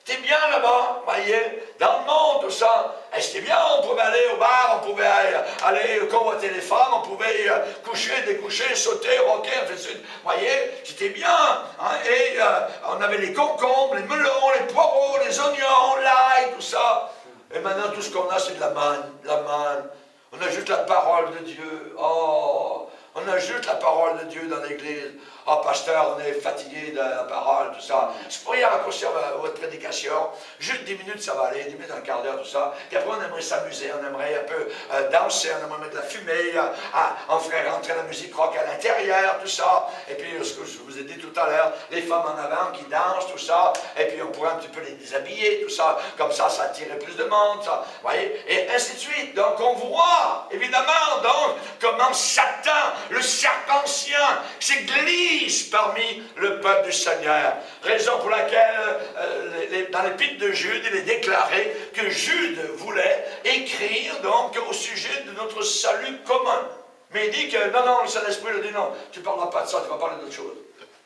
C'était bien là-bas, voyez, dans le monde, tout ça. Et c'était bien, on pouvait aller au bar, on pouvait aller convoiter les femmes, on pouvait coucher, découcher, sauter, rocker, ainsi de suite. Voyez, c'était bien. Et on avait les concombres, les melons, les poireaux, les oignons, l'ail, tout ça. Et maintenant, tout ce qu'on a, c'est de la manne, On a juste la parole de Dieu. Oh, on a juste la parole de Dieu dans l'église. Oh, pasteur, on est fatigué de la parole, tout ça. Je pourrais raccourcir votre prédication. Juste 10 minutes, ça va aller, 10 minutes, un quart d'heure, tout ça. Puis après, on aimerait s'amuser, on aimerait un peu danser, on aimerait mettre de la fumée, on ferait rentrer la musique rock à l'intérieur, tout ça. Et puis, ce que je vous ai dit tout à l'heure, les femmes en avant qui dansent, tout ça. Et puis, on pourrait un petit peu les déshabiller, tout ça. Comme ça attirait plus de monde, ça. Vous voyez? Et ainsi de suite. Donc, on voit, évidemment, donc, comment Satan, le serpent ancien, se glisse parmi le peuple du Seigneur. Raison pour laquelle, dans l'épître de Jude, il est déclaré que Jude voulait écrire, donc, au sujet de notre salut commun. Mais il dit que, non, le Saint-Esprit lui dit, non, tu ne parleras pas de ça, tu vas parler d'autre chose.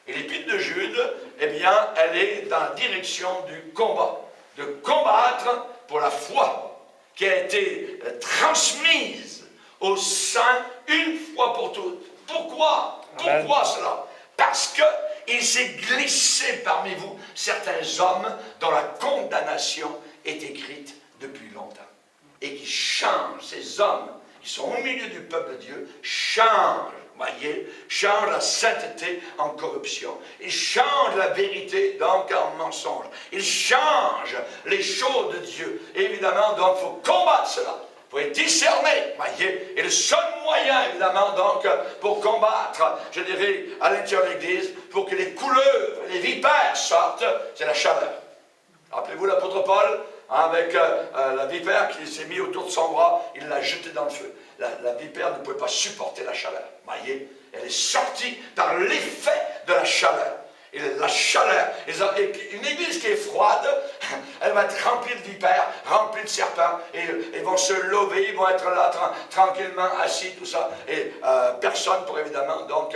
Et l'épître de Jude, eh bien, elle est dans la direction du combat. De combattre pour la foi qui a été transmise aux saints une fois pour toutes. Pourquoi? Amen. Pourquoi cela? Parce qu'il s'est glissé parmi vous certains hommes dont la condamnation est écrite depuis longtemps. Et qui changent, ces hommes qui sont au milieu du peuple de Dieu, changent. Voyez, change la sainteté en corruption. Il change la vérité donc en mensonge. Il change les choses de Dieu. Et évidemment, donc, il faut combattre cela. Il faut être discerné, voyez. Et le seul moyen, évidemment, donc, pour combattre, je dirais, à l'intérieur de l'Église, pour que les couleuvres, les vipères sortent, c'est la chaleur. Rappelez-vous l'apôtre Paul, avec la vipère qui s'est mise autour de son bras, il l'a jetée dans le feu. La vipère ne pouvait pas supporter la chaleur. Voyez, elle est sortie par l'effet de la chaleur. Et la chaleur, une église qui est froide, elle va être remplie de vipères, remplie de serpents, et ils vont se lever, ils vont être là tranquillement assis, tout ça, et personne pour évidemment donc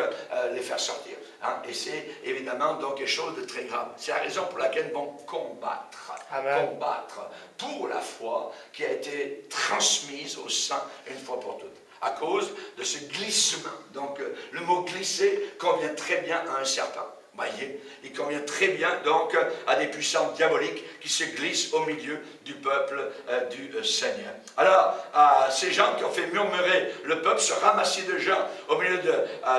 les faire sortir. Hein? Et c'est évidemment donc quelque chose de très grave. C'est la raison pour laquelle ils vont combattre. Amen. Combattre pour la foi qui a été transmise au saints une fois pour toutes. À cause de ce glissement. Donc le mot glisser convient très bien à un serpent. Voyez, il convient très bien donc à des puissances diaboliques qui se glissent au milieu du peuple du Seigneur. Alors, ces gens qui ont fait murmurer le peuple, se ramasser de gens au milieu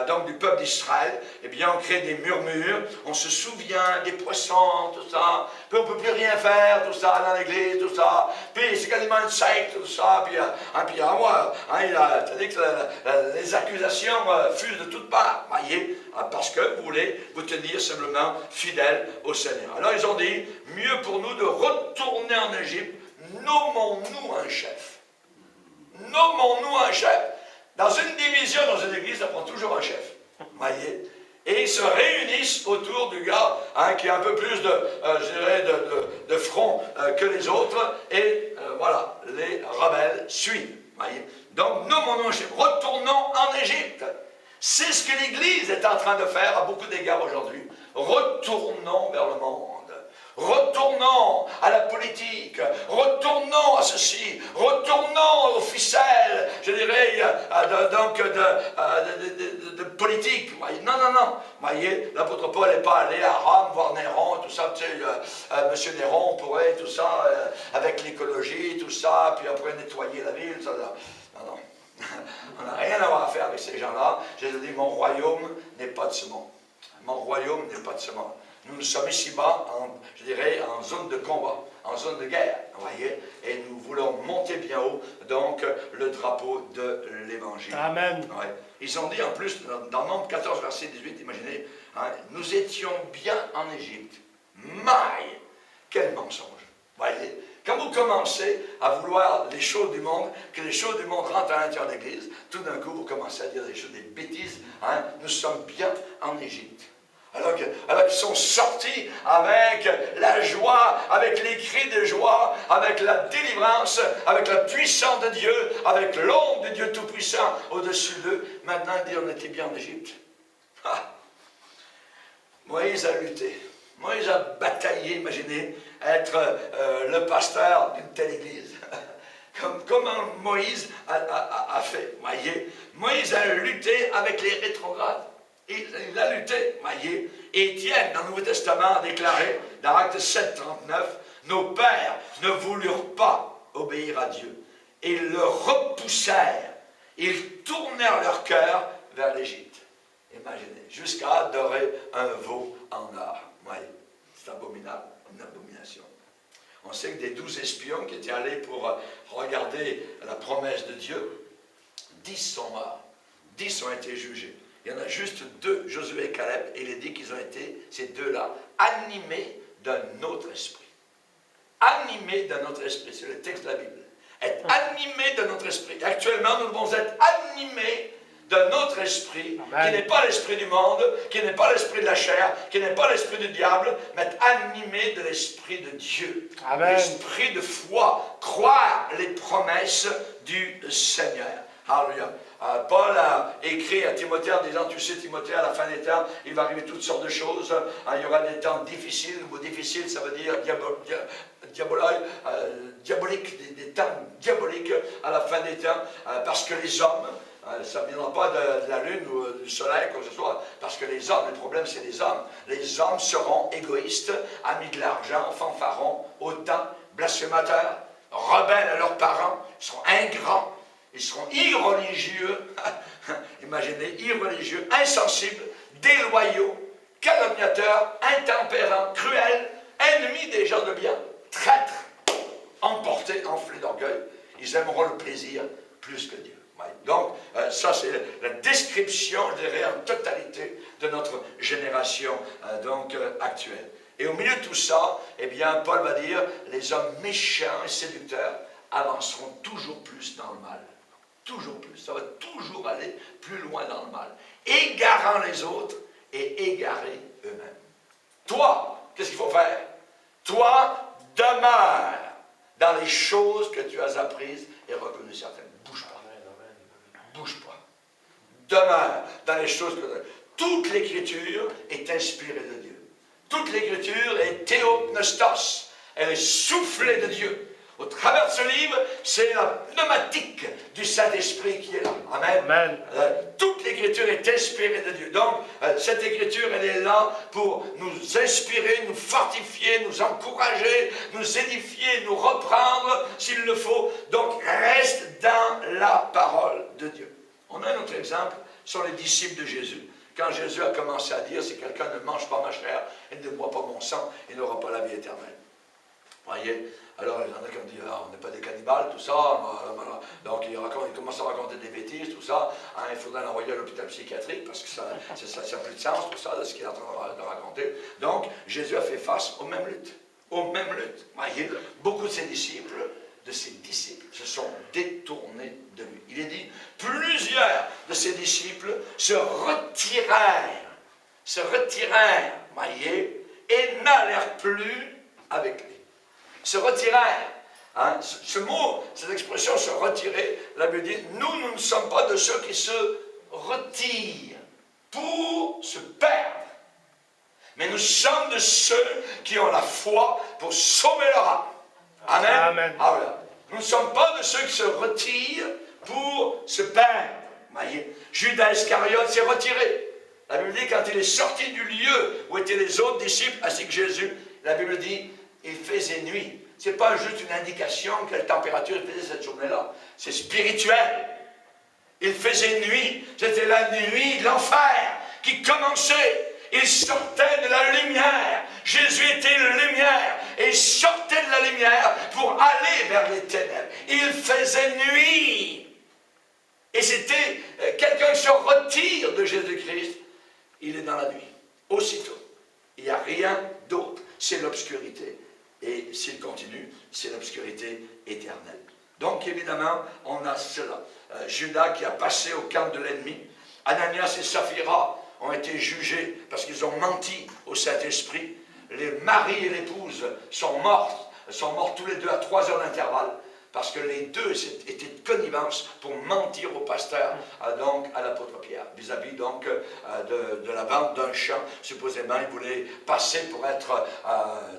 donc du peuple d'Israël, eh bien, on crée des murmures, on se souvient des poissons, tout ça, puis on ne peut plus rien faire, tout ça, dans l'église, tout ça, puis c'est quasiment une secte, tout ça, puis à moi, c'est-à-dire que les accusations fusent de toutes parts, voyez, parce que vous voulez vous tenir simplement fidèle au Seigneur. Alors ils ont dit, mieux pour nous de retourner en Égypte, nommons-nous un chef. Nommons-nous un chef. Dans une division, dans une église, ça prend toujours un chef. Voyez? Et ils se réunissent autour du gars qui a un peu plus de front que les autres. Et voilà, les rebelles suivent. Voyez? Donc, nommons-nous un chef. Retournons en Égypte. C'est ce que l'Église est en train de faire à beaucoup d'égards aujourd'hui. Retournons vers le monde. Retournons à la politique. Retournons à ceci. Retournons aux ficelles, je dirais, de politique. Non. Vous voyez, l'apôtre Paul n'est pas allé à Rome voir Néron, tout ça. Tu sais, Monsieur Néron pourrait, tout ça, avec l'écologie, tout ça, puis après nettoyer la ville. Ça, non. On n'a rien à avoir à faire avec ces gens-là. Jésus dit, mon royaume n'est pas de ce monde. Mon royaume n'est pas de ce monde. Nous sommes ici-bas, je dirais, en zone de combat, en zone de guerre, vous voyez, et nous voulons monter bien haut, donc, le drapeau de l'Évangile. Amen. Ouais. Ils ont dit en plus, dans Nombre 14, verset 18, imaginez, nous étions bien en Égypte. Maï, quel mensonge. Vous voyez. Quand vous commencez à vouloir les choses du monde, que les choses du monde rentrent à l'intérieur de l'Église, tout d'un coup, vous commencez à dire des choses, des bêtises. Nous sommes bien en Égypte. Alors qu'ils sont sortis avec la joie, avec les cris de joie, avec la délivrance, avec la puissance de Dieu, avec l'ombre de Dieu Tout-Puissant au-dessus d'eux. Maintenant, ils disent, on était bien en Égypte. Moïse a lutté. Moïse a bataillé, imaginez, être le pasteur d'une telle église. Comment Moïse a fait, voyez. Moïse a lutté avec les rétrogrades. Il a lutté, voyez. Étienne, dans le Nouveau Testament, a déclaré, dans Actes 7, 39, nos pères ne voulurent pas obéir à Dieu. Ils le repoussèrent. Ils tournèrent leur cœur vers l'Égypte. Imaginez, jusqu'à adorer un veau en or. Oui, c'est abominable, une abomination. On sait que des 12 espions qui étaient allés pour regarder la promesse de Dieu, 10 sont morts, 10 ont été jugés. Il y en a juste 2, Josué et Caleb, et il est dit qu'ils ont été, ces 2-là, animés d'un autre esprit. Animés d'un autre esprit, c'est le texte de la Bible. Être animés d'un autre esprit. Et actuellement, nous devons être animés d'un autre esprit, Amen. Qui n'est pas l'esprit du monde, qui n'est pas l'esprit de la chair, qui n'est pas l'esprit du diable, mais être animé de l'esprit de Dieu. L'esprit de foi, croire les promesses du Seigneur. Alléluia. Paul a écrit à Timothée en disant, tu sais Timothée, à la fin des temps, il va arriver toutes sortes de choses. Il y aura des temps difficiles. Le mot difficile, ça veut dire diabolique, des temps diaboliques à la fin des temps, parce que les hommes, ça ne viendra pas de la lune ou du soleil, quoi que ce soit, parce que les hommes, le problème c'est les hommes. Les hommes seront égoïstes, amis de l'argent, fanfarons, hautains, blasphémateurs, rebelles à leurs parents, ils seront ingrats, ils seront irreligieux, imaginez, irreligieux, insensibles, déloyaux, calomniateurs, intempérants, cruels, ennemis des gens de bien, traîtres, emportés, enflés d'orgueil. Ils aimeront le plaisir plus que Dieu. Donc, ça c'est la description, je dirais, en totalité de notre génération actuelle. Et au milieu de tout ça, eh bien, Paul va dire, les hommes méchants et séducteurs avanceront toujours plus dans le mal. Toujours plus. Ça va toujours aller plus loin dans le mal. Égarant les autres et égarer eux-mêmes. Toi, qu'est-ce qu'il faut faire? Toi, demeure dans les choses que tu as apprises et reconnues certaines. Bouge pas. Bouge pas. Demeure dans les choses que... Toute l'Écriture est inspirée de Dieu. Toute l'Écriture est théopneustos. Elle est soufflée de Dieu. Au travers de ce livre, c'est la pneumatique du Saint-Esprit qui est là. Amen. Amen. Toute l'Écriture est inspirée de Dieu. Donc, cette Écriture, elle est là pour nous inspirer, nous fortifier, nous encourager, nous édifier, nous reprendre s'il le faut. Donc, reste dans la parole de Dieu. On a un autre exemple sur les disciples de Jésus. Quand Jésus a commencé à dire, si quelqu'un ne mange pas ma chair et ne boit pas mon sang, il n'aura pas la vie éternelle. Voyez? Alors, il y en a qui ont dit, ah, on n'est pas des cannibales, tout ça. Donc, il commence à raconter des bêtises, tout ça. Hein, il faudrait l'envoyer à l'hôpital psychiatrique parce que ça n'a plus de sens, tout ça, de ce qu'il est en train de raconter. Donc, Jésus a fait face aux mêmes luttes. Aux mêmes luttes. Voyez? Beaucoup de ses disciples se sont détournés de lui. Il est dit, plusieurs de ses disciples se retirèrent, voyez, et n'allèrent plus avec lui. Se retirèrent. Hein? Ce mot, cette expression se retirer, la Bible dit, nous ne sommes pas de ceux qui se retirent pour se perdre. Mais nous sommes de ceux qui ont la foi pour sauver leur âme. Amen. Amen. Ah, voilà. Nous ne sommes pas de ceux qui se retirent pour se perdre. Voyez, Judas Iscariote s'est retiré. La Bible dit, quand il est sorti du lieu où étaient les autres disciples, ainsi que Jésus, la Bible dit, il faisait nuit. Ce n'est pas juste une indication quelle température il faisait cette journée-là. C'est spirituel. Il faisait nuit. C'était la nuit de l'enfer qui commençait. Il sortait de la lumière. Jésus était la lumière. Et il sortait de la lumière pour aller vers les ténèbres. Il faisait nuit. Et c'était quelqu'un qui se retire de Jésus-Christ. Il est dans la nuit. Aussitôt. Il n'y a rien d'autre. C'est l'obscurité. Et s'il continue, c'est l'obscurité éternelle. Donc, évidemment, on a cela. Judas qui a passé au camp de l'ennemi. Ananias et Saphira ont été jugés parce qu'ils ont menti au Saint-Esprit. Les maris et l'épouse sont morts tous les deux à 3 heures d'intervalle. Parce que les deux étaient de connivence pour mentir au pasteur, donc à l'apôtre Pierre, vis-à-vis donc de la vente d'un champ. Supposément, ils voulaient passer pour être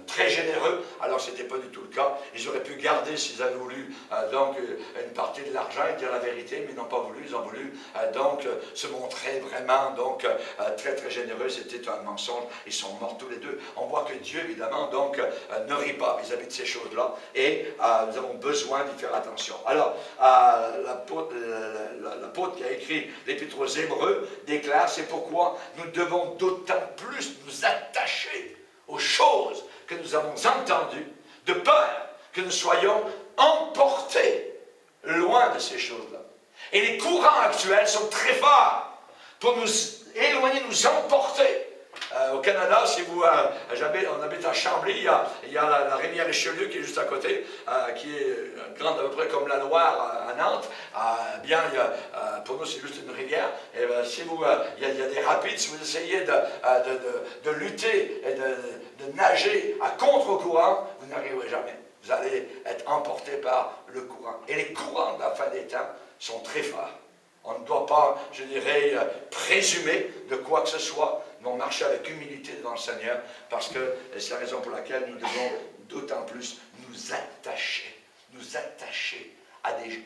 très généreux, alors ce n'était pas du tout le cas. Ils auraient pu garder, s'ils avaient voulu, donc une partie de l'argent et dire la vérité, mais ils n'ont pas voulu. Ils ont voulu donc se montrer vraiment donc très très généreux. C'était un mensonge. Ils sont morts tous les deux. On voit que Dieu, évidemment, donc ne rit pas vis-à-vis de ces choses-là. Et nous avons besoin besoin d'y faire attention. Alors, l'apôtre qui a écrit l'Épître aux Hébreux déclare, c'est pourquoi nous devons d'autant plus nous attacher aux choses que nous avons entendues, de peur que nous soyons emportés loin de ces choses-là. Et les courants actuels sont très forts pour nous éloigner, nous emporter. Au Canada, si vous, on habite à Chambly, il y a la rivière Richelieu qui est juste à côté, qui est grande à peu près comme la Loire à Nantes. Pour nous, c'est juste une rivière. Et si vous, il y a des rapides, si vous essayez de lutter et de nager à contre-courant, vous n'arriverez jamais. Vous allez être emporté par le courant. Et les courants de la fin des temps sont très forts. On ne doit pas, je dirais, présumer de quoi que ce soit, mais on marche avec humilité devant le Seigneur, parce que c'est la raison pour laquelle nous devons d'autant plus nous attacher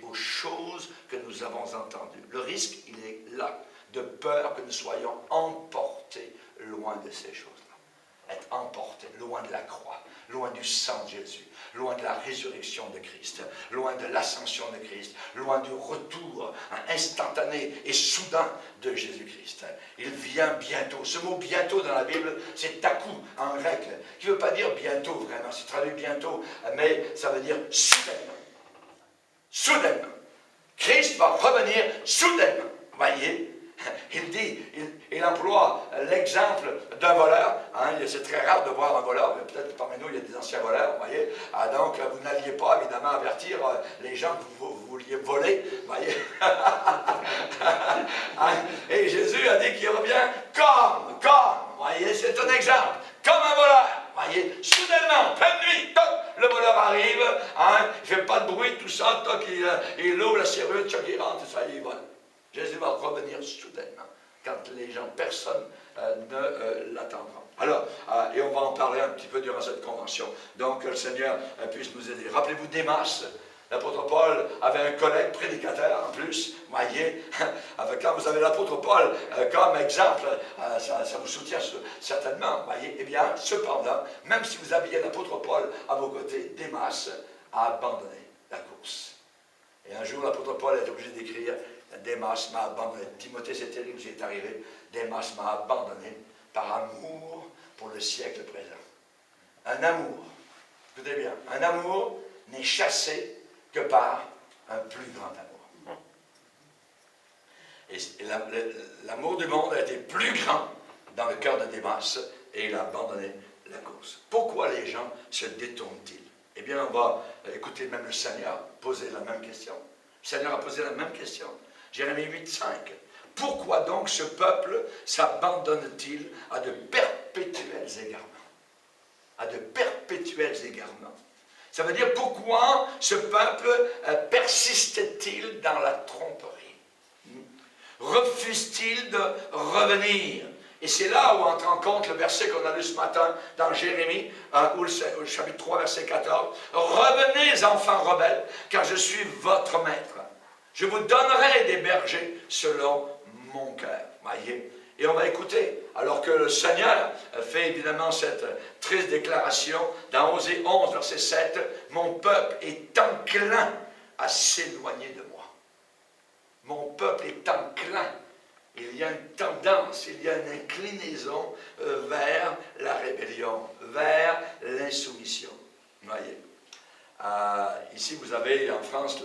aux choses que nous avons entendues. Le risque, il est là, de peur que nous soyons emportés loin de ces choses-là. Être emportés loin de la croix, loin du sang de Jésus, loin de la résurrection de Christ, loin de l'ascension de Christ, loin du retour instantané et soudain de Jésus-Christ. Il vient bientôt. Ce mot bientôt dans la Bible, c'est takou en grec, qui ne veut pas dire bientôt vraiment, c'est traduit bientôt, mais ça veut dire soudainement. Soudainement. Christ va revenir soudainement. Voyez? Il emploie l'exemple d'un voleur. Hein, c'est très rare de voir un voleur, mais peut-être que parmi nous, il y a des anciens voleurs, vous voyez. Donc, vous n'alliez pas, évidemment, avertir les gens que vous vouliez voler, vous voyez. Et Jésus a dit qu'il revient comme, vous voyez, c'est un exemple, comme un voleur. Vous voyez, soudainement, pleine nuit, toc, le voleur arrive, hein, il ne fait pas de bruit, tout ça, toc, il ouvre la serrure, toc, il rentre, tout ça, il vole. Jésus va revenir soudainement, quand les gens, personne ne l'attendra. Alors, et on va en parler un petit peu durant cette convention. Donc, que le Seigneur puisse nous aider. Rappelez-vous d'Émas, l'apôtre Paul avait un collègue prédicateur en plus, voyez, quand vous avez l'apôtre Paul comme exemple, ça vous soutient certainement, voyez. Eh bien, cependant, même si vous aviez l'apôtre Paul à vos côtés, Démas a abandonné la course. Et un jour, l'apôtre Paul est obligé d'écrire, Démas m'a abandonné. Timothée, c'est terrible, c'est arrivé. Démas m'a abandonné par amour pour le siècle présent. Un amour, écoutez bien, un amour n'est chassé que par un plus grand amour. Et l'amour du monde a été plus grand dans le cœur de Démas et il a abandonné la course. Pourquoi les gens se détournent-ils? Eh bien, on va écouter même le Seigneur poser la même question. Le Seigneur a posé la même question. Jérémie 8,5. Pourquoi donc ce peuple s'abandonne-t-il à de perpétuels égarements? À de perpétuels égarements. Ça veut dire pourquoi ce peuple persiste-t-il dans la tromperie? Refuse-t-il de revenir? Et c'est là où entre en compte le verset qu'on a lu ce matin dans Jérémie, au chapitre 3, verset 14. Revenez, enfants rebelles, car je suis votre maître. Je vous donnerai des bergers selon mon cœur. Voyez? Et on va écouter, alors que le Seigneur fait évidemment cette triste déclaration dans Osée 11, verset 7, « Mon peuple est enclin à s'éloigner de moi. » Mon peuple est enclin. Il y a une tendance, il y a une inclinaison vers la rébellion, vers l'insoumission. Voyez? Ici, vous avez en France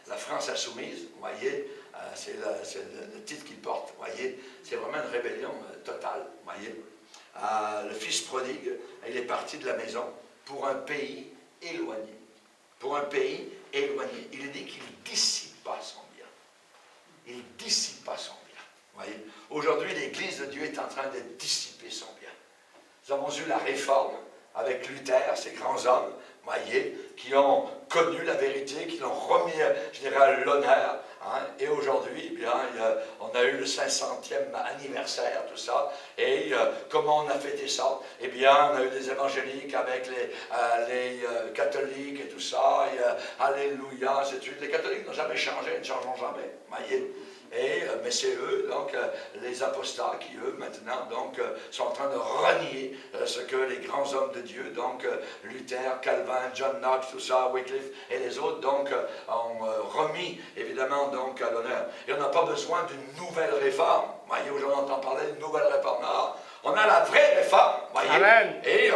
la France insoumise, vous voyez, c'est le titre qu'il porte, vous voyez, c'est vraiment une rébellion totale, vous voyez. Le fils prodigue, il est parti de la maison pour un pays éloigné. Pour un pays éloigné. Il est dit qu'il dissipa son bien. Il dissipa son bien. Vous voyez, aujourd'hui, l'Église de Dieu est en train de dissiper son bien. Nous avons eu la réforme avec Luther, ces grands hommes, voyez, qui ont connu la vérité, qui l'ont remis, je dirais, à l'honneur. Hein, et aujourd'hui, eh bien, on a eu le 500e anniversaire, tout ça. Et comment on a fêté ça? Eh bien, on a eu des évangéliques avec les catholiques et tout ça. Et, alléluia, c'est tout. Les catholiques n'ont jamais changé, ils ne changeront jamais. Voyez. mais c'est eux, donc les apostats, qui eux maintenant donc sont en train de renier ce que les grands hommes de Dieu, donc Luther, Calvin, John Knox, tout ça, Wycliffe et les autres, donc ont remis évidemment donc à l'honneur. Et on n'a pas besoin d'une nouvelle réforme. Voyez, aujourd'hui on entend parler d'une nouvelle réforme. Non, on a la vraie réforme, voyez. Amen. Et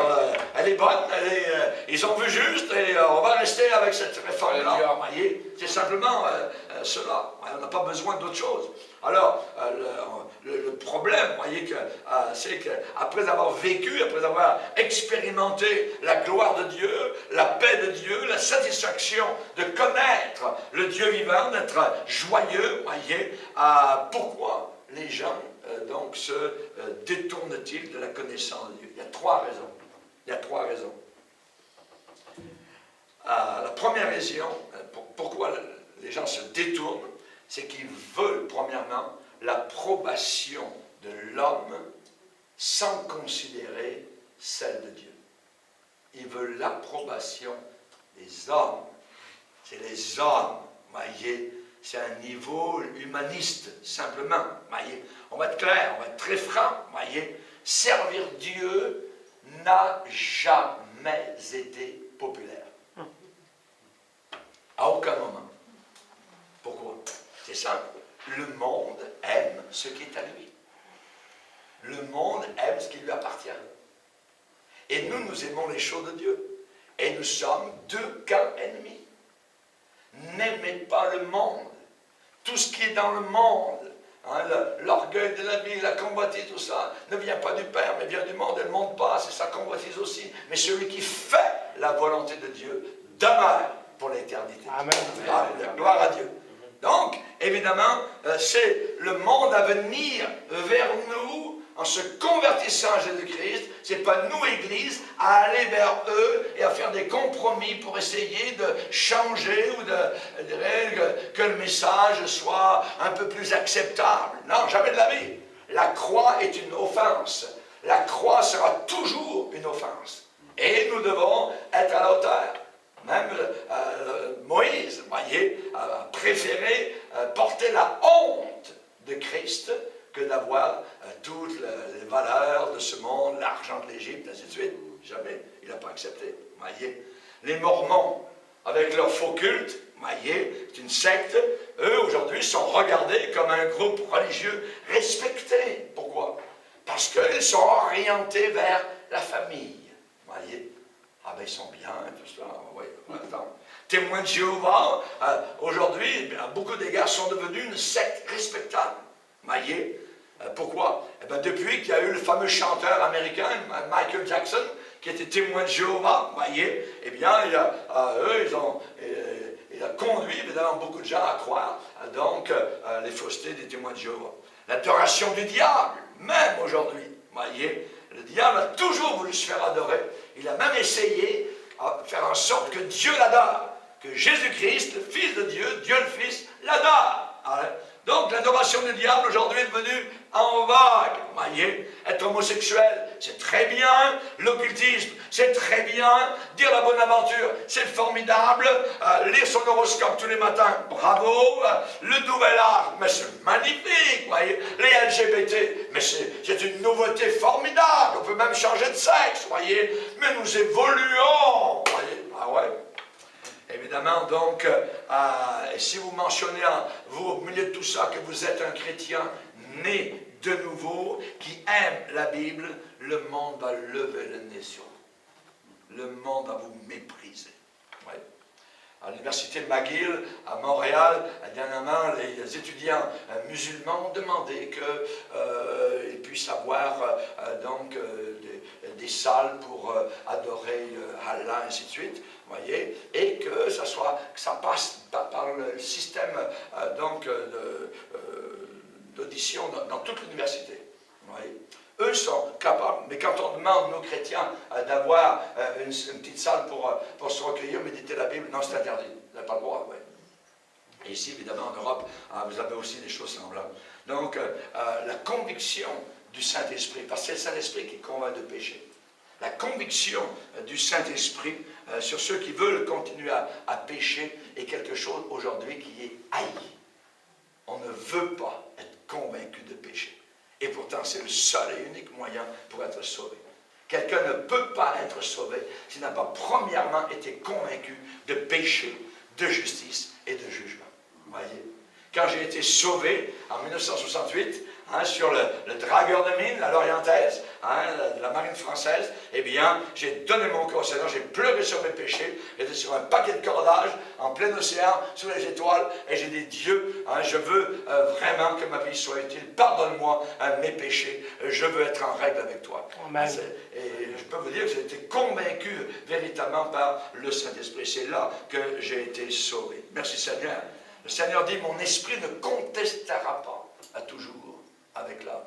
elle est bonne, ils ont vu juste, et on va rester avec cette réforme-là, voyez. C'est simplement cela. On n'a pas besoin d'autre chose. Alors, le problème, voyez, c'est qu'après avoir vécu, après avoir expérimenté la gloire de Dieu, la paix de Dieu, la satisfaction de connaître le Dieu vivant, d'être joyeux, voyez, pourquoi les gens donc se détournent-ils de la connaissance de Dieu? Il y a trois raisons. Il y a trois raisons. La première raison, pourquoi les gens se détournent, c'est qu'ils veulent, premièrement, l'approbation de l'homme sans considérer celle de Dieu. Ils veulent l'approbation des hommes. C'est les hommes, voyez, c'est un niveau humaniste, simplement, voyez. On va être clair, on va être très franc, voyez. Servir Dieu n'a jamais été populaire. À aucun moment. Pourquoi? C'est simple. Le monde aime ce qui est à lui. Le monde aime ce qui lui appartient. Et nous, nous aimons les choses de Dieu. Et nous sommes deux camps ennemis. N'aimez pas le monde. Tout ce qui est dans le monde, hein, l'orgueil de la vie, la convoitise, tout ça, ne vient pas du Père, mais vient du monde. Et le monde passe et ça convoitise aussi. Mais celui qui fait la volonté de Dieu demeure pour l'éternité. Amen. Gloire à Dieu. Donc, évidemment, c'est le monde à venir vers nous en se convertissant à Jésus-Christ. Ce n'est pas nous, Église, à aller vers eux et à faire des compromis pour essayer de changer ou que le message soit un peu plus acceptable. Non, jamais de la vie. La croix est une offense. La croix sera toujours une offense. Et nous devons être à la hauteur. Même Moïse, voyez, a préféré porter la honte de Christ que d'avoir toutes les valeurs de ce monde, l'argent de l'Égypte, ainsi de suite. Jamais, il n'a pas accepté, voyez. Les Mormons, avec leur faux culte, voyez, c'est une secte, eux aujourd'hui sont regardés comme un groupe religieux respecté. Pourquoi? Parce qu'ils sont orientés vers la famille, voyez. Ah ben ils sont bien, tout ça, oui, attends. Témoins de Jéhovah, aujourd'hui, à beaucoup d'égards, sont devenus une secte respectable. Voyez, pourquoi? Eh bien, depuis qu'il y a eu le fameux chanteur américain, Michael Jackson, qui était témoin de Jéhovah, voyez, eh bien, il a conduit, évidemment, beaucoup de gens à croire, donc, les faussetés des témoins de Jéhovah. L'adoration du diable, même aujourd'hui, voyez, le diable a toujours voulu se faire adorer. Il a même essayé de faire en sorte que Dieu l'adore, que Jésus-Christ, le Fils de Dieu, Dieu le Fils, l'adore. Donc l'adoration du diable aujourd'hui est devenue en vogue. Voyez, être homosexuel, c'est très bien. L'occultisme, c'est très bien. Dire la bonne aventure, c'est formidable. Lire son horoscope tous les matins, bravo. Le nouvel art, mais c'est magnifique. Voyez, les LGBT, mais c'est une nouveauté formidable. On peut même changer de sexe, voyez. Mais nous évoluons, voyez. Ah ouais. Évidemment, donc, si vous mentionnez, vous, au milieu de tout ça, que vous êtes un chrétien né de nouveau, qui aime la Bible, le monde va lever le nez sur vous. Le monde va vous mépriser. Ouais. À l'université McGill, à Montréal, dernièrement, les étudiants musulmans ont demandé qu'ils puissent avoir donc, des salles pour adorer Allah, ainsi de suite. Voyez, et que ça passe par le système d'audition dans toute l'université. Eux sont capables, mais quand on demande, nos chrétiens, d'avoir une petite salle pour se recueillir, méditer la Bible, non, c'est interdit. Vous n'avez pas le droit, oui. Et ici, évidemment, en Europe, vous avez aussi des choses semblables. Donc, la conviction du Saint-Esprit, parce que c'est le Saint-Esprit qui convainc de péché. La conviction du Saint-Esprit sur ceux qui veulent continuer à pécher est quelque chose aujourd'hui qui est haï. On ne veut pas être convaincu de péché. Et pourtant, c'est le seul et unique moyen pour être sauvé. Quelqu'un ne peut pas être sauvé s'il n'a pas premièrement été convaincu de péché, de justice et de jugement. Voyez? Quand j'ai été sauvé en 1968, sur le dragueur de mine, la Lorientaise, la marine française, eh bien, j'ai donné mon corps au Seigneur, j'ai pleuré sur mes péchés, j'étais sur un paquet de cordages, en plein océan, sous les étoiles, et j'ai dit, Dieu, je veux vraiment que ma vie soit utile, pardonne-moi mes péchés, je veux être en règle avec toi. Amen. Et je peux vous dire que j'ai été convaincu véritablement par le Saint-Esprit. C'est là que j'ai été sauvé. Merci Seigneur. Le Seigneur dit, mon esprit ne contestera pas à toujours avec l'homme.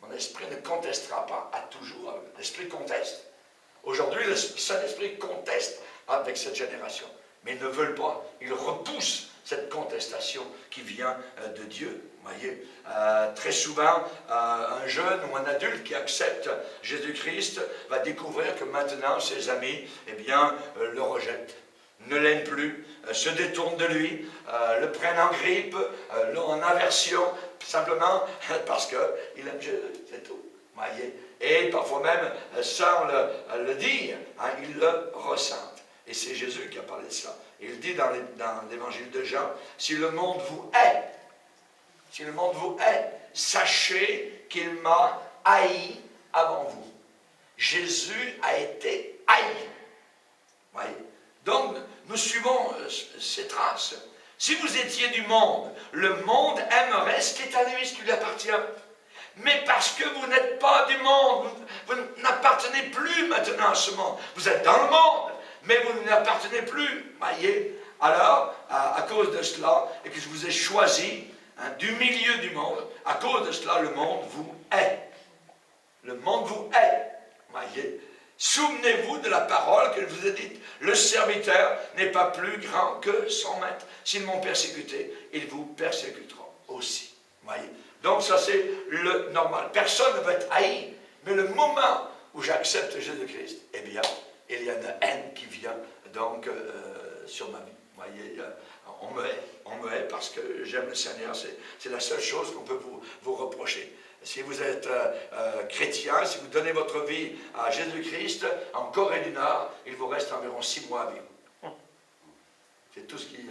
Mon esprit ne contestera pas à toujours. L'esprit conteste. Aujourd'hui, le Saint-Esprit conteste avec cette génération. Mais ils ne veulent pas. Ils repoussent cette contestation qui vient de Dieu. Voyez, très souvent, un jeune ou un adulte qui accepte Jésus-Christ va découvrir que maintenant ses amis, eh bien, le rejettent, ne l'aiment plus, se détournent de lui, le prennent en grippe, l'ont en aversion, simplement parce qu'il aime Jésus, c'est tout. Voyez? Et parfois même, sans le dire, ils le ressentent. Et c'est Jésus qui a parlé de ça. Il dit dans l'évangile de Jean, si le monde vous hait, sachez qu'il m'a haï avant vous. Jésus a été haï. Voyez? Donc, nous suivons ces traces. Si vous étiez du monde, le monde aimerait ce qui est à lui, ce qui lui appartient. Mais parce que vous n'êtes pas du monde, vous n'appartenez plus maintenant à ce monde. Vous êtes dans le monde, mais vous n'appartenez plus. Voyez? Alors, à cause de cela, et que je vous ai choisi du milieu du monde, à cause de cela, le monde vous hait. Le monde vous hait. Voyez? Souvenez-vous de la parole que je vous ai dite. Le serviteur n'est pas plus grand que son maître. S'ils m'ont persécuté, ils vous persécuteront aussi. Voyez? Donc ça c'est le normal. Personne ne veut être haï. Mais le moment où j'accepte Jésus-Christ, eh bien, il y a une haine qui vient donc sur ma vie. Voyez, on me hait parce que j'aime le Seigneur. C'est la seule chose qu'on peut vous reprocher. Si vous êtes chrétien, si vous donnez votre vie à Jésus-Christ, en Corée du Nord, il vous reste environ 6 mois à vivre. C'est tout ce qui,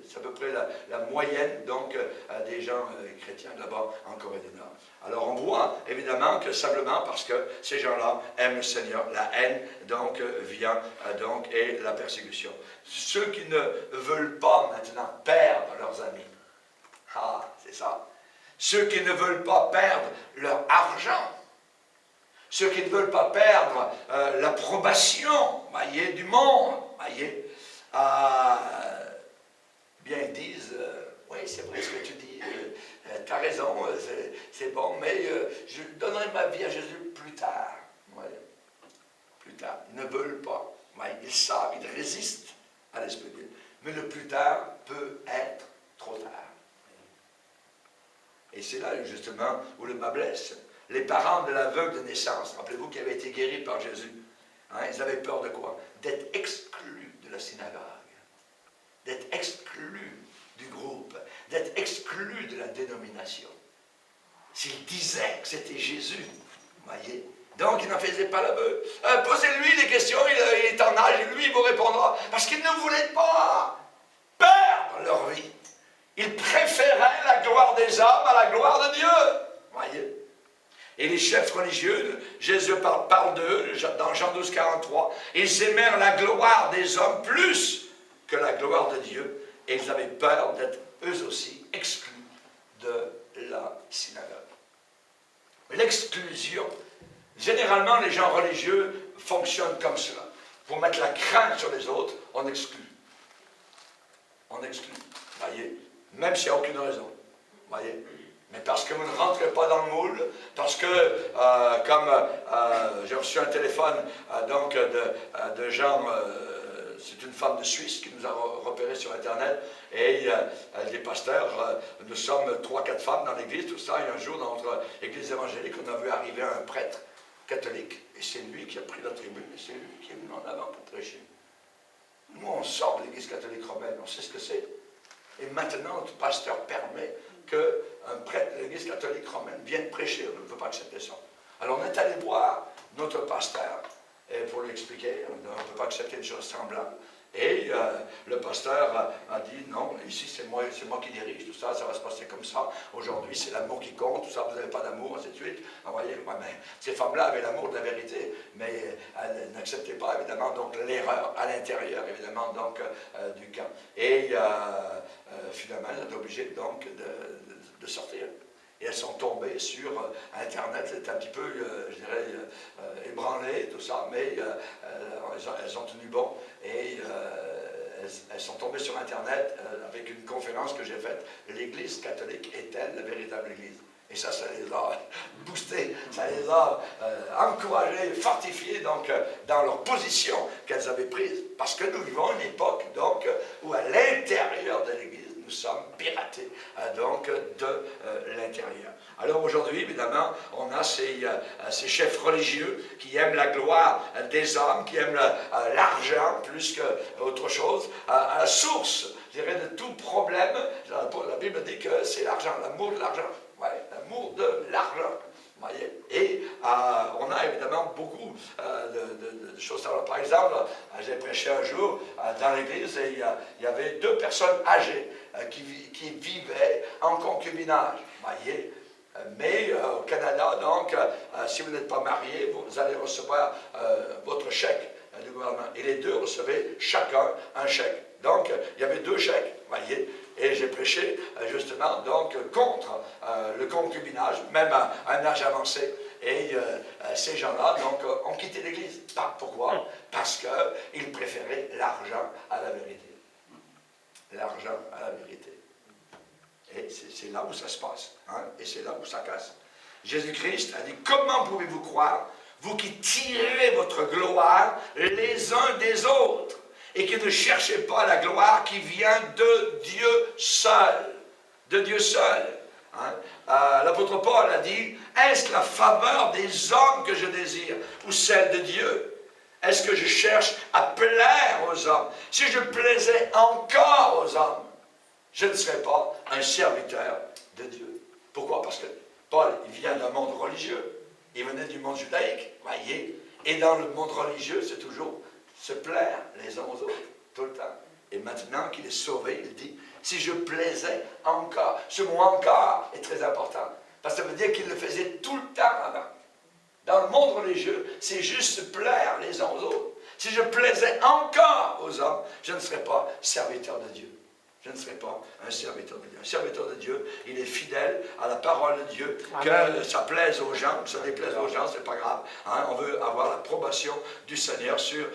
c'est à peu près la moyenne donc des gens chrétiens là-bas en Corée du Nord. Alors on voit évidemment que simplement parce que ces gens-là aiment le Seigneur, la haine donc vient donc et la persécution. Ceux qui ne veulent pas maintenant perdre leurs amis, c'est ça. Ceux qui ne veulent pas perdre leur argent, ceux qui ne veulent pas perdre l'approbation, voyez, du monde, voyez, bien ils disent, oui c'est vrai ce que tu dis, tu as raison, c'est bon, mais je donnerai ma vie à Jésus plus tard, voyez, plus tard. Ils ne veulent pas, voyez, ils savent, ils résistent à l'Esprit de Dieu, mais le plus tard peut être trop tard. Et c'est là, justement, où le bas blesse. Les parents de l'aveugle de naissance, rappelez-vous qu'ils avaient été guéris par Jésus. Ils avaient peur de quoi? D'être exclus de la synagogue, d'être exclus du groupe, d'être exclus de la dénomination. S'ils disaient que c'était Jésus, voyez. Donc, ils n'en faisaient pas l'aveu. Posez-lui des questions, il est en âge, et lui, il vous répondra. Parce qu'ils ne voulaient pas perdre leur vie. Ils préféraient la gloire des hommes à la gloire de Dieu. Voyez? Et les chefs religieux, Jésus parle d'eux, dans Jean 12, 43, ils aimèrent la gloire des hommes plus que la gloire de Dieu, et ils avaient peur d'être eux aussi exclus de la synagogue. L'exclusion, généralement les gens religieux fonctionnent comme cela. Pour mettre la crainte sur les autres, on exclut. On exclut. Voyez? Même s'il n'y a aucune raison. Voyez? Mais parce que vous ne rentrez pas dans le moule, parce que, comme j'ai reçu un téléphone donc de gens, c'est une femme de Suisse qui nous a repérés sur Internet, et des pasteurs, nous sommes 3-4 femmes dans l'église, tout ça, et un jour dans notre église évangélique, on a vu arriver un prêtre catholique, et c'est lui qui a pris la tribune, et c'est lui qui est venu en avant pour prêcher. Nous, on sort de l'église catholique romaine, on sait ce que c'est. Et maintenant, notre pasteur permet qu'un prêtre de l'Église catholique romaine vienne prêcher. On ne peut pas accepter ça. Alors on est allé voir notre pasteur pour lui expliquer, on ne peut pas accepter une chose semblable. Et le pasteur a dit, non, ici c'est moi qui dirige, tout ça, ça va se passer comme ça. Aujourd'hui, c'est l'amour qui compte, tout ça, vous n'avez pas d'amour, ainsi de suite. Vous voyez, ouais, mais ces femmes-là avaient l'amour de la vérité, mais elles n'acceptaient pas, évidemment, donc l'erreur à l'intérieur, évidemment, donc, du camp. Et finalement, elles étaient obligées, donc, de sortir. Et elles sont tombées sur Internet, c'est un petit peu, je dirais, ébranlé, tout ça, mais elles ont tenu bon. Et elles sont tombées sur Internet avec une conférence que j'ai faite. L'Église catholique est-elle la véritable Église? Et ça les a boostés, ça les a encouragés, fortifiés donc, dans leur position qu'elles avaient prise. Parce que nous vivons une époque donc, où à l'intérieur de l'Église, nous sommes piratés donc de l'intérieur. Alors aujourd'hui, évidemment, on a ces chefs religieux qui aiment la gloire des hommes, qui aiment l'argent plus qu'autre chose. À la source, je dirais, de tout problème, la Bible dit que c'est l'argent, l'amour de l'argent. Ouais, l'amour de l'argent. Et on a évidemment beaucoup de choses. Alors, par exemple, j'ai prêché un jour dans l'église et il y avait 2 personnes âgées qui vivaient en concubinage. Voyez. Mais au Canada, donc, si vous n'êtes pas marié, vous allez recevoir votre chèque du gouvernement. Et les 2 recevaient chacun un chèque. Donc, il y avait 2 chèques, voyez. Et j'ai prêché justement donc contre le concubinage, même à un âge avancé. Et ces gens-là donc ont quitté l'Église. Pourquoi? Parce qu'ils préféraient l'argent à la vérité. L'argent à la vérité. Et c'est là où ça se passe. Hein? Et c'est là où ça casse. Jésus-Christ a dit, comment pouvez-vous croire, vous qui tirez votre gloire les uns des autres, et qui ne cherchez pas la gloire qui vient de Dieu seul. De Dieu seul. Hein? L'apôtre Paul a dit, est-ce la faveur des hommes que je désire, ou celle de Dieu? Est-ce que je cherche à plaire aux hommes? Si je plaisais encore aux hommes, je ne serais pas un serviteur de Dieu. Pourquoi? Parce que Paul, il vient d'un monde religieux. Il venait du monde judaïque, voyez. Et dans le monde religieux, c'est toujours se plaire les uns aux autres, tout le temps. Et maintenant qu'il est sauvé, il dit, si je plaisais encore, ce mot encore est très important, parce que ça veut dire qu'il le faisait tout le temps avant. Dans le monde religieux, c'est juste se plaire les uns aux autres. Si je plaisais encore aux hommes, je ne serais pas serviteur de Dieu. Je ne serai pas un serviteur de Dieu. Un serviteur de Dieu, il est fidèle à la parole de Dieu. Amen. Que ça plaise aux gens, que ça déplaise aux gens, c'est pas grave. Hein? On veut avoir l'approbation du Seigneur sur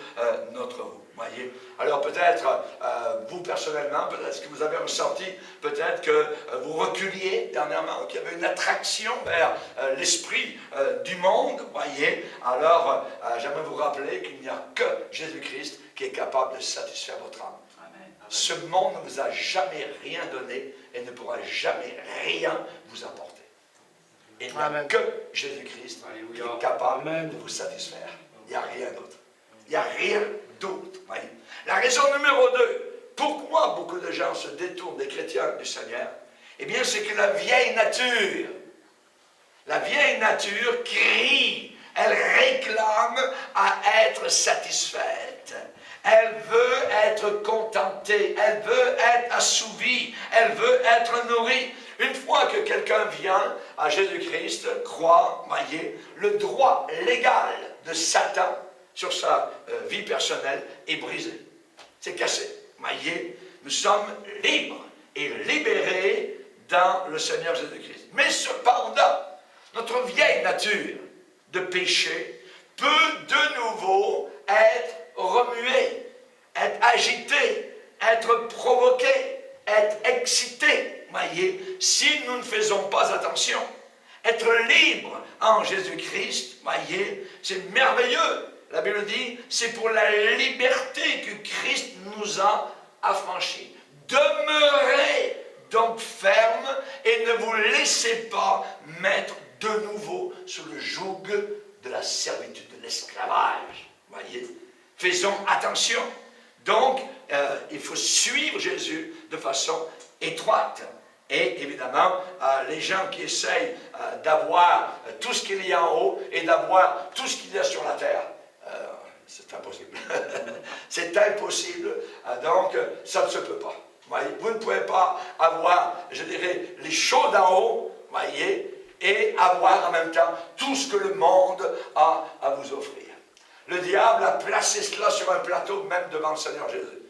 notre roue. Voyez. Alors peut-être, vous personnellement, peut-être que vous avez ressenti, peut-être que vous reculiez dernièrement, qu'il y avait une attraction vers l'esprit du monde. Voyez. Alors, j'aimerais vous rappeler qu'il n'y a que Jésus-Christ qui est capable de satisfaire votre âme. Ce monde ne vous a jamais rien donné et ne pourra jamais rien vous apporter. Et il n'y a que Jésus-Christ qui est capable de vous satisfaire. Il n'y a rien d'autre. Il n'y a rien d'autre. La raison numéro 2, pourquoi beaucoup de gens se détournent des chrétiens du Seigneur? Eh bien, c'est que la vieille nature crie, elle réclame à être satisfaite. Elle veut être contentée, elle veut être assouvie, elle veut être nourrie. Une fois que quelqu'un vient à Jésus-Christ, croit, voyez, le droit légal de Satan sur sa vie personnelle est brisé. C'est cassé. Voyez, nous sommes libres et libérés dans le Seigneur Jésus-Christ. Mais cependant, notre vieille nature de péché peut de nouveau être remué, être agité, être provoqué, être excité, voyez, si nous ne faisons pas attention. Être libre en Jésus-Christ, voyez, c'est merveilleux. La Bible dit, c'est pour la liberté que Christ nous a affranchis. Demeurez donc ferme et ne vous laissez pas mettre de nouveau sous le joug de la servitude, de l'esclavage, voyez. Faisons attention. Donc, il faut suivre Jésus de façon étroite. Et évidemment, les gens qui essayent d'avoir tout ce qu'il y a en haut et d'avoir tout ce qu'il y a sur la terre, c'est impossible. C'est impossible. Donc, ça ne se peut pas. Vous ne pouvez pas avoir, je dirais, les choses d'en haut, voyez, et avoir en même temps tout ce que le monde a à vous offrir. Le diable a placé cela sur un plateau même devant le Seigneur Jésus.